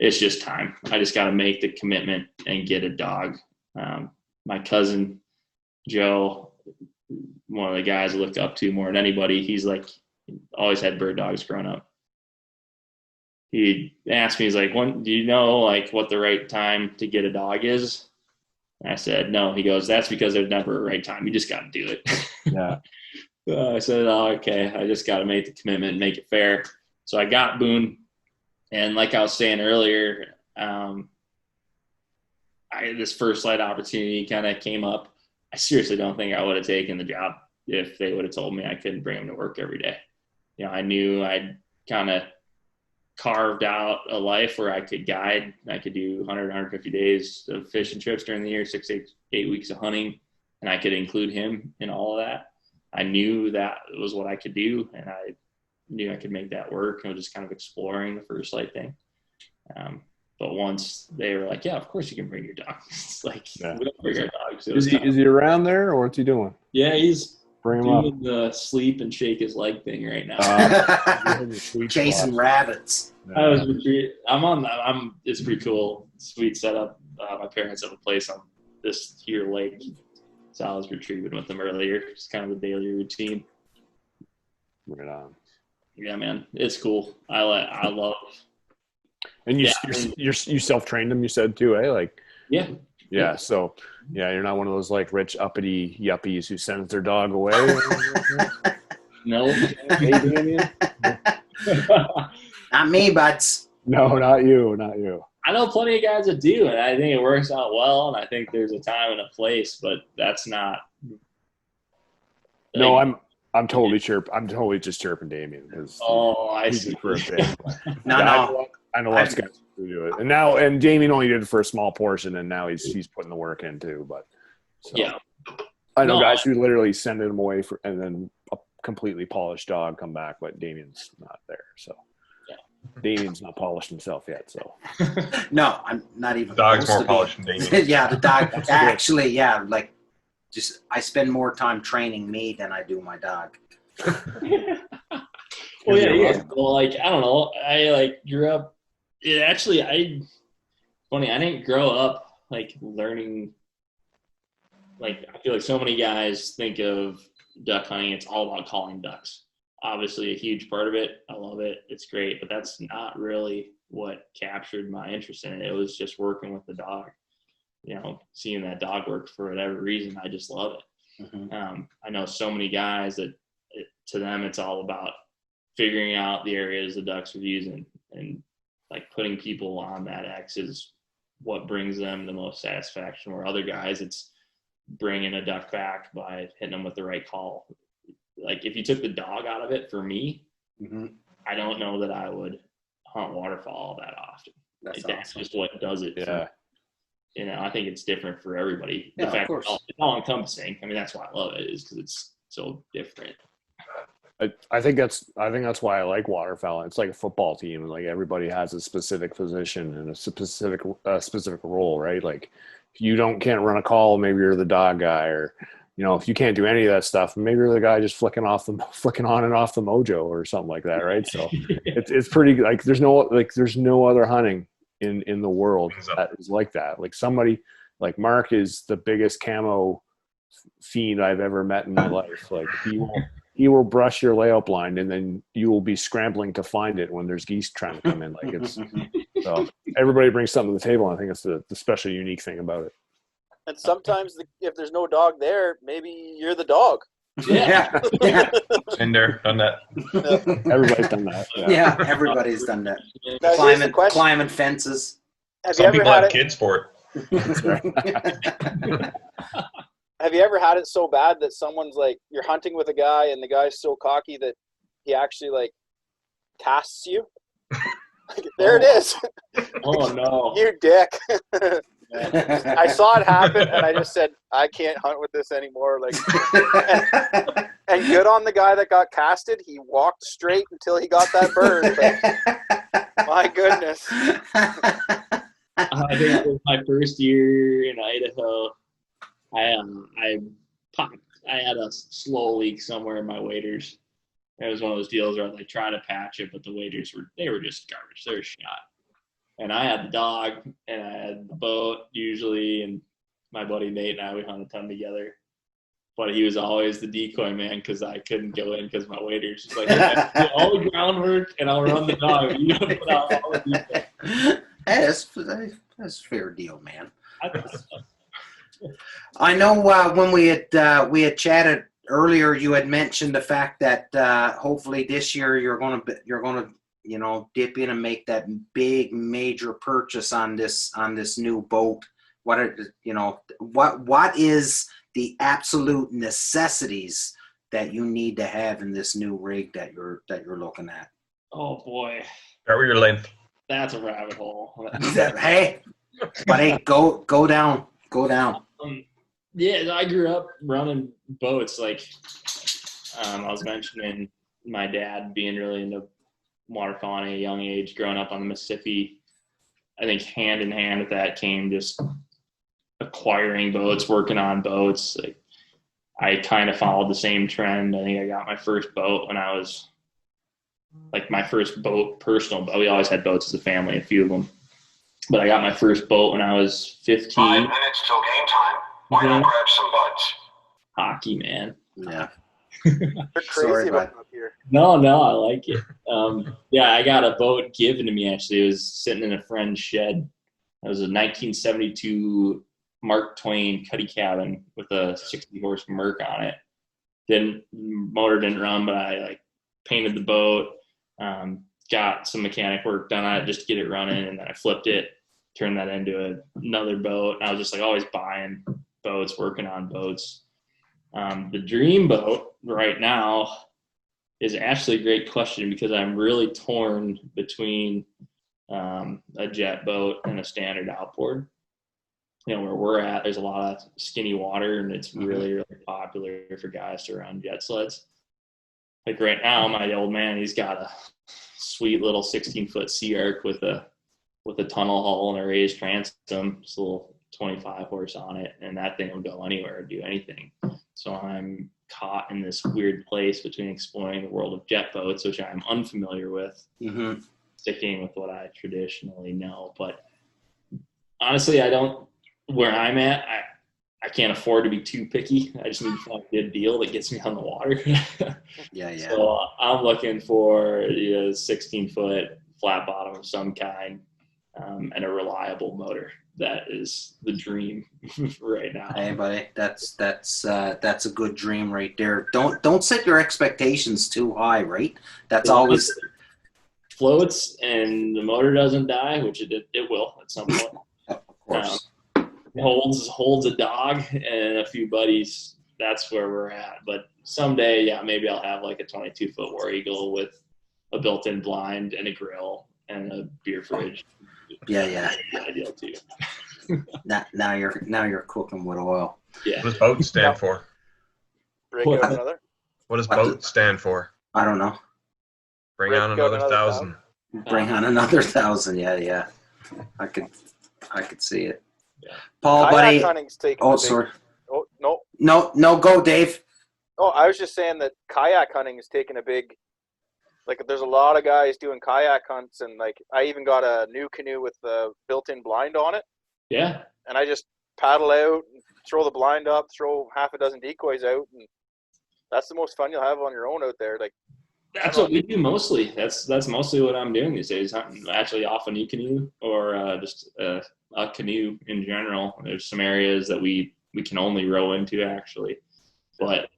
it's just time. I just got to make the commitment and get a dog. My cousin, Joe, one of the guys I look up to more than anybody, he's like, always had bird dogs growing up. He asked me, he's like, do you know like what the right time to get a dog is? And I said, no. He goes, that's because there's never a right time. You just got to do it. Yeah. I said, oh, okay. I just got to make the commitment and make it fair. So I got Boone. And like I was saying earlier, this First Lite opportunity kind of came up. I seriously don't think I would have taken the job if they would have told me I couldn't bring him to work every day. I knew I'd kind of carved out a life where I could guide. I could do 100, 150 days of fishing trips during the year, 6, 8 weeks of hunting, and I could include him in all of that. I knew that was what I could do, and I knew I could make that work. I was just kind of exploring the First Lite thing. But once they were like, yeah, of course you can bring your dog. It's like, yeah. We don't bring our dogs. Is he around there, or what's he doing? Yeah, he's Bring him doing the sleep and shake his leg thing right now. Chasing rabbits. Yeah. I was it's pretty cool. Sweet setup. My parents have a place on this here lake. So I was retrieving with them earlier. It's kind of the daily routine. Right on. Yeah, man. It's cool. I love. And you self-trained him, you said too, eh? Like, yeah. Yeah. So yeah, you're not one of those like rich uppity yuppies who sends their dog away. No. Not me, buds. No, not you. I know plenty of guys that do, and I think it works out well, and I think there's a time and a place, but that's not. No, I'm totally just chirping Damien because I see. For a bit. No. I know lots of guys who do it, and Damien only did it for a small portion, and now he's putting the work in too. But yeah, I know guys who literally send him away and then a completely polished dog come back, but Damien's not there. So yeah, Damien's not polished himself yet. So no, I'm not even. The dog's more polished than Damien. Yeah, the dog actually. Yeah, like just I spend more time training me than I do my dog. Well, yeah. Well, like I don't know. I like grew up. I didn't grow up like learning. Like I feel like so many guys think of duck hunting. It's all about calling ducks. Obviously, a huge part of it. I love it. It's great, but that's not really what captured my interest in it. It was just working with the dog. Seeing that dog work for whatever reason, I just love it. Mm-hmm. I know so many guys that to them it's all about figuring out the areas the ducks are using and like putting people on that X is what brings them the most satisfaction. Where other guys, it's bringing a duck back by hitting them with the right call. Like if you took the dog out of it for me, I don't know that I would hunt waterfowl that often. That's just what does it. Yeah. I think it's different for everybody. Yeah, the fact of course. It's all encompassing. I mean, that's why I love it is because it's so different. I think that's why I like waterfowl. It's like a football team. Like everybody has a specific position and a specific role, right? Like if you can't run a call, maybe you're the dog guy, or if you can't do any of that stuff, maybe you're the guy just flicking on and off the mojo or something like that, right? So it's pretty like there's no other hunting in the world that is like that. Like somebody like Mark is the biggest camo fiend I've ever met in my life. Like he will brush your layout blind and then you will be scrambling to find it when there's geese trying to come in. Like it's so everybody brings something to the table. And I think it's the special unique thing about it. And sometimes if there's no dog there, maybe you're the dog. Yeah. Been there, done that. Everybody's done that. Yeah, everybody's done that. Now, here's the question. Climbing fences. Some people have kids for it. That's right. Have you ever had it so bad that someone's like, you're hunting with a guy and the guy's so cocky that he actually like tasks you? Like, there it is. Oh no. You dick. I saw it happen, and I just said, I can't hunt with this anymore. Like, and good on the guy that got casted. He walked straight until he got that bird. But, my goodness. I think it was my first year in Idaho. I had a slow leak somewhere in my waders. It was one of those deals where I was like trying to patch it, but the waders were just garbage. They were shot. And I had the dog, and I had the boat usually, and my buddy Nate and I, we hunt a ton together. But he was always the decoy man because I couldn't go in because my waders. He's like, hey, do all the groundwork, and I'll run the dog. You gotta put out all the decoy. That's a fair deal, man. I thought so. I know when we had chatted earlier, you had mentioned the fact that hopefully this year you're gonna dip in and make that big major purchase on this new boat. What is the absolute necessities that you need to have in this new rig that you're looking at? Oh boy, Start with your length. that's a rabbit hole. Hey, but hey, go down. Yeah, I grew up running boats. Like I was mentioning, my dad being really into waterfowl at a young age, growing up on the Mississippi. I think hand in hand with that came just acquiring boats, working on boats. Like, I kind of followed the same trend. I think I got my first boat when I was like my first boat, personal boat. We always had boats as a family, a few of them. But I got my first boat when I was 15. 5 minutes till game time. Why not grab some buds? Hockey, man. Yeah. They're crazy Sorry, about them up here. No, I like it. Yeah, I got a boat given to me, actually. It was sitting in a friend's shed. It was a 1972 Mark Twain cuddy cabin with a 60-horse Merc on it. Motor didn't run, but I painted the boat, got some mechanic work done on it just to get it running, and then I flipped it, turned that into another boat. I was just always buying boats, working on boats. The dream boat right now is actually a great question because I'm really torn between a jet boat and a standard outboard. Where we're at, there's a lot of skinny water, and it's really, really popular for guys to run jet sleds. Like right now, my old man, he's got a sweet little 16-foot Sea Arc with a tunnel hull and a raised transom. It's a little 25 horse on it, and that thing will go anywhere, do anything. So I'm caught in this weird place between exploring the world of jet boats, which I'm unfamiliar with, sticking with what I traditionally know. But honestly, where I'm at, I can't afford to be too picky. I just need to find a good deal that gets me on the water. Yeah. So I'm looking for a 16-foot flat bottom of some kind, and a reliable motor. That is the dream right now. Hey, buddy, that's a good dream right there. Don't set your expectations too high, right? That's always floats and the motor doesn't die, which it will at some point. Of course. Holds a dog and a few buddies. That's where we're at. But someday, yeah, maybe I'll have like a 22-foot War Eagle with a built-in blind and a grill and a beer fridge. Yeah. Ideal too. Now you're cooking with oil. Yeah. What does boat stand for? Break out another. What does boat stand for? I don't know. Bring on another 1,000. Bring on another 1,000. Yeah. I could see it. Yeah. Paul, Kayak buddy. hunting's taking Oh, a big, sorry. Oh, no. No, go, Dave. Oh, I was just saying that kayak hunting is taking a big, like, there's a lot of guys doing kayak hunts, and like I even got a new canoe with the built-in blind on it. Yeah. And I just paddle out, and throw the blind up, throw half a dozen decoys out, and that's the most fun you'll have on your own out there. Like, That's what we do mostly. That's mostly what I'm doing these days. I'm actually off a new canoe or just a canoe in general. There's some areas that we can only row into actually, but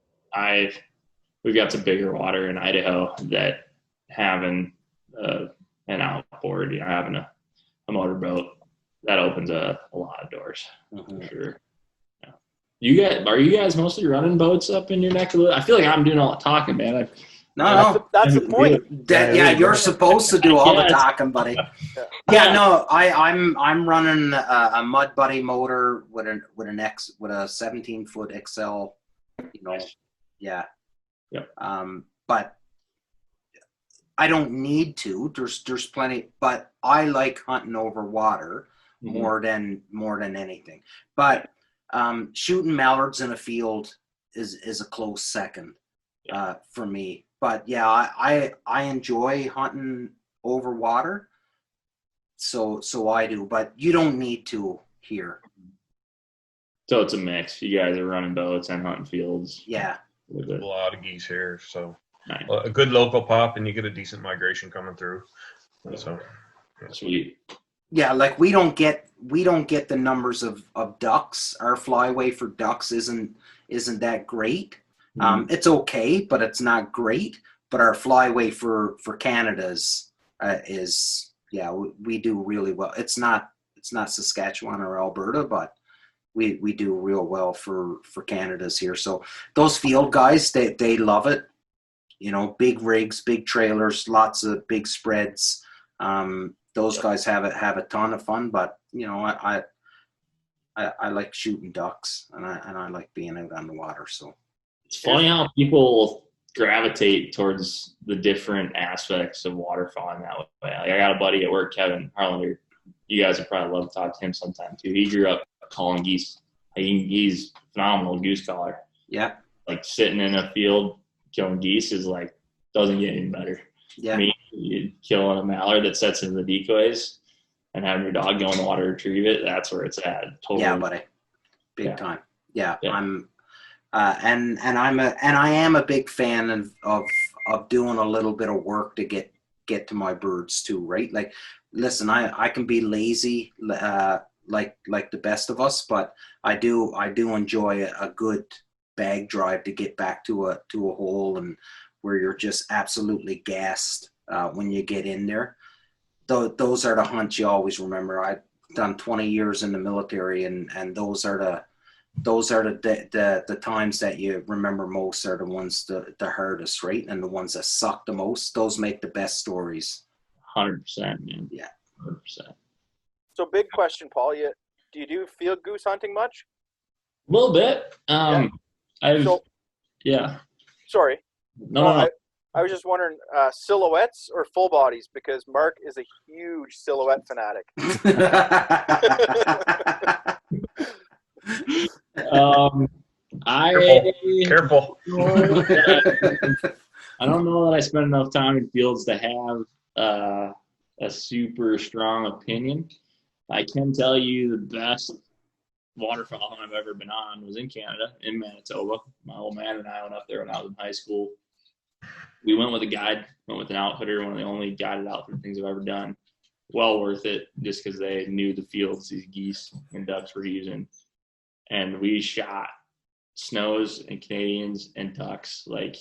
we've got some bigger water in Idaho that having an outboard, having a motorboat, that opens a lot of doors for sure. Yeah. Are you guys mostly running boats up in your neck of the woods? I feel like I'm doing all the talking, man. No, That's the point. yeah, you're supposed to do all the Yes. talking, buddy. Yeah, no, I'm running a Mud Buddy motor with a 17-foot XL. You know, yeah. Yep. But I don't need to. There's plenty, but I like hunting over water more than anything. But shooting mallards in a field is a close second for me. But yeah, I enjoy hunting over water. So I do, but you don't need to here. So it's a mix. You guys are running boats and hunting fields. Yeah. A lot of geese here, so Nice. a good local pop, and you get a decent migration coming through. So Sweet. Yeah, like we don't get the numbers of ducks. Our flyway for ducks isn't that great. It's okay, but it's not great. But our flyway for Canada's is we do really well. It's not Saskatchewan or Alberta, but we do real well for Canada's here. So those field guys, they love it. You know, big rigs, big trailers, lots of big spreads. Those guys have a ton of fun, but you know, I like shooting ducks and I like being out on the water. So It's funny how people gravitate towards the different aspects of waterfowl in that way. Like I got a buddy at work, Kevin Harlander. You guys would probably love to talk to him sometime too. He grew up calling geese. He's phenomenal goose caller. yeah, Like sitting in a field killing geese is like doesn't get any better. yeah. I mean, you killing a mallard that sets in the decoys and having your dog go in the water to retrieve it, that's where it's at. Totally. Yeah, buddy. Big time. Yeah. Yeah. I'm and I am a big fan of doing a little bit of work to get to my birds too, right? Like listen, I can be lazy like the best of us, but I do enjoy a good bag drive to get back to a hole and where you're just absolutely gassed when you get in there. Those are the hunts you always remember. I've done 20 years in the military, and those are the times that you remember most are the ones the hardest, right? And the ones that suck the most. Those make the best stories. 100%, man. Yeah. 100%. So big question, Paul. Do you do field goose hunting much? A little bit. Sorry. No. I was just wondering, silhouettes or full bodies, because Mark is a huge silhouette fanatic. Careful. I don't know that I spend enough time in fields to have a super strong opinion. I can tell you the best waterfowl hunt I've ever been on was in Canada, in Manitoba. My old man and I went up there when I was in high school. We went with a guide, went with an outfitter, one of the only guided outfitter things I've ever done. Well worth it, just because they knew the fields these geese and ducks were using. And we shot snows and Canadians and ducks, like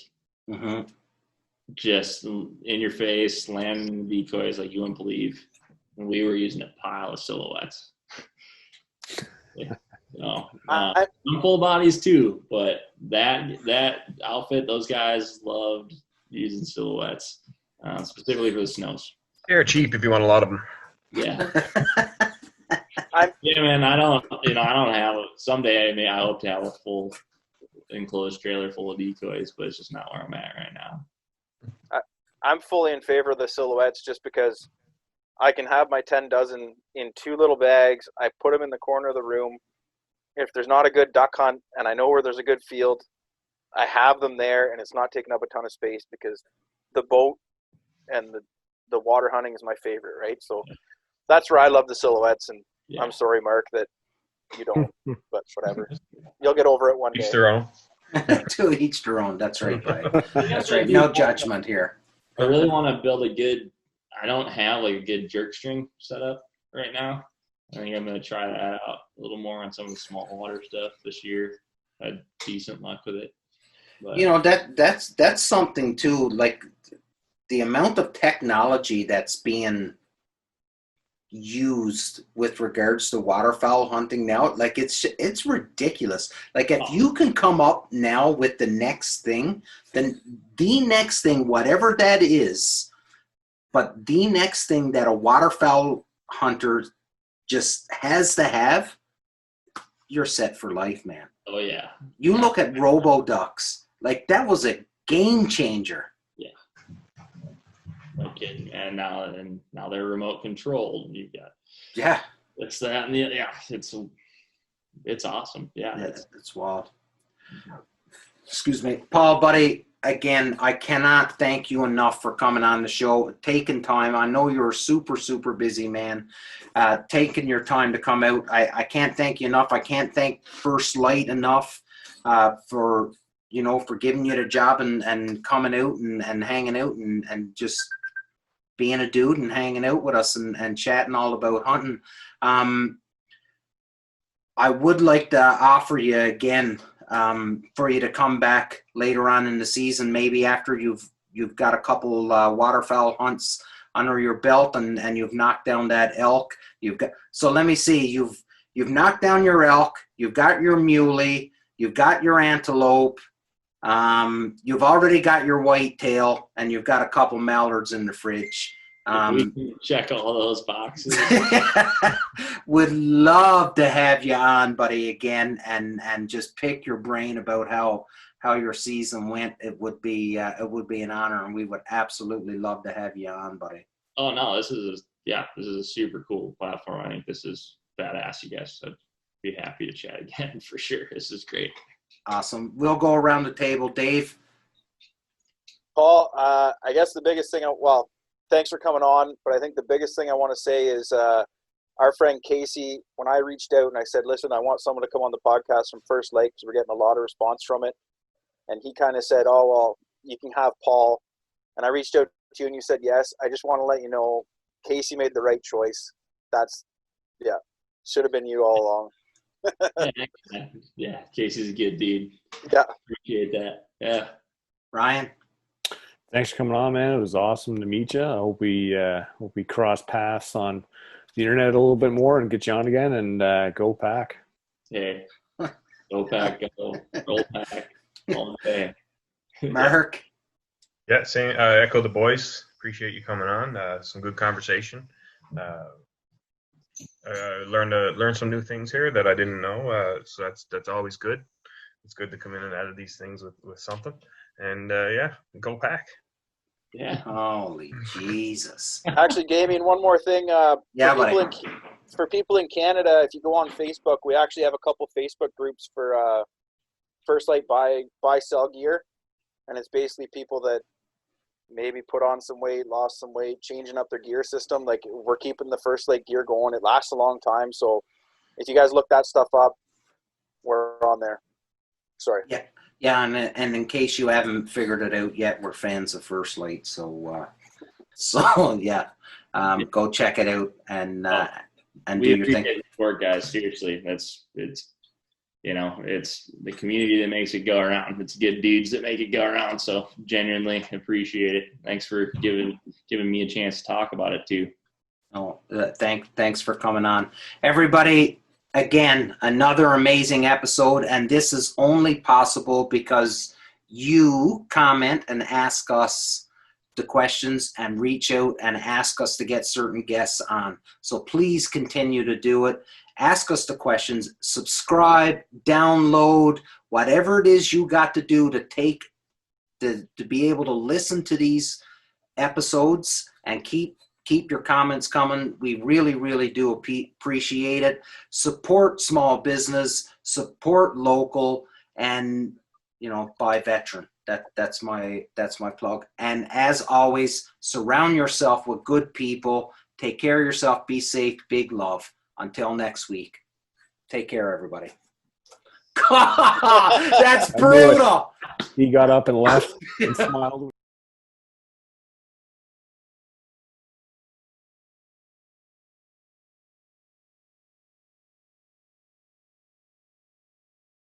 just in your face, landing the decoys like you wouldn't believe. And we were using a pile of silhouettes. Some full bodies too, but that outfit, those guys loved using silhouettes, specifically for the snows. They're cheap if you want a lot of them. Yeah. Yeah, man. I don't have someday. I hope to have a full enclosed trailer full of decoys, but it's just not where I'm at right now. I'm fully in favor of the silhouettes just because I can have my 10 dozen in 2 little bags. I put them in the corner of the room. If there's not a good duck hunt and I know where there's a good field, I have them there, and it's not taking up a ton of space because the boat and the water hunting is my favorite, right? So that's where I love the silhouettes, and I'm sorry, Mark, that you don't, but whatever. You'll get over it one day. Each their own. To each their own. That's right, Brian. That's right. No judgment here. I really want to build I don't have like a good jerk string set up right now. I think I'm going to try that out a little more on some of the small water stuff this year. I had decent luck with it. But, you know, that's something too, like the amount of technology that's being used with regards to waterfowl hunting now. Like it's ridiculous. Like if you can come up now with the next thing, then the next thing, whatever that is, but the next thing that a waterfowl hunter just has to have, you're set for life, man. Oh yeah. You look at robo ducks, like that was a game changer. Yeah. No kidding. And now they're remote controlled. You've got it's that and the, it's awesome. Yeah. It's wild. Excuse me, Paul, buddy. Again, I cannot thank you enough for coming on the show, taking time. I know you're a super, super busy man, taking your time to come out. I can't thank you enough. I can't thank First Lite enough for giving you the job and coming out and hanging out and just being a dude and hanging out with us and chatting all about hunting. I would like to offer you again for you to come back later on in the season, maybe after you've got a couple waterfowl hunts under your belt and you've knocked down that elk. So let me see, you've knocked down your elk, you've got your muley, you've got your antelope, you've already got your whitetail, and you've got a couple mallards in the fridge. We can check all those boxes. Would love to have you on, buddy, again, and just pick your brain about how your season went. It would be an honor, and we would absolutely love to have you on, buddy. Oh no, this is a super cool platform. I think this is badass, you guys. I'd be happy to chat again for sure. This is great. Awesome. We'll go around the table. Dave? Paul, I guess the biggest thing, thanks for coming on, but I think the biggest thing I want to say is our friend Casey, when I reached out and I said, listen, I want someone to come on the podcast from First Lite because we're getting a lot of response from it. And he kind of said, oh, well, you can have Paul. And I reached out to you and you said yes. I just want to let you know Casey made the right choice. Should have been you all along. Yeah, Casey's a good dude. Yeah. Appreciate that. Yeah. Ryan? Thanks for coming on, man. It was awesome to meet you. I hope we cross paths on the internet a little bit more and get you on again. And go Pack. Hey, go Pack, go Pack all day. Mark? Yeah, same. Echo the boys. Appreciate you coming on. Some good conversation. Learned some new things here that I didn't know. So that's always good. It's good to come in and out of these things with something. And go Pack. Yeah. Holy Jesus. Actually, Damien, one more thing. For people in Canada, if you go on Facebook, we actually have a couple Facebook groups for First Lite buy sell gear, and it's basically people that maybe put on some weight, lost some weight, changing up their gear system. Like, we're keeping the First Lite gear going. It lasts a long time. So if you guys look that stuff up, we're on there. Sorry. Yeah, and in case you haven't figured it out yet, we're fans of First Lite. So go check it out and do your thing. For it, guys, seriously, it's the community that makes it go around. It's good dudes that make it go around. So genuinely appreciate it. Thanks for giving me a chance to talk about it too. Oh, thanks for coming on, everybody. Again, another amazing episode, and this is only possible because you comment and ask us the questions and reach out and ask us to get certain guests on. So please continue to do it. Ask us the questions, subscribe, download, whatever it is you got to do to be able to listen to these episodes and keep your comments coming. We really, really do appreciate it. Support small business, support local, and buy veteran. That's my plug. And as always, surround yourself with good people. Take care of yourself. Be safe. Big love. Until next week. Take care, everybody. That's brutal. He got up and left and smiled.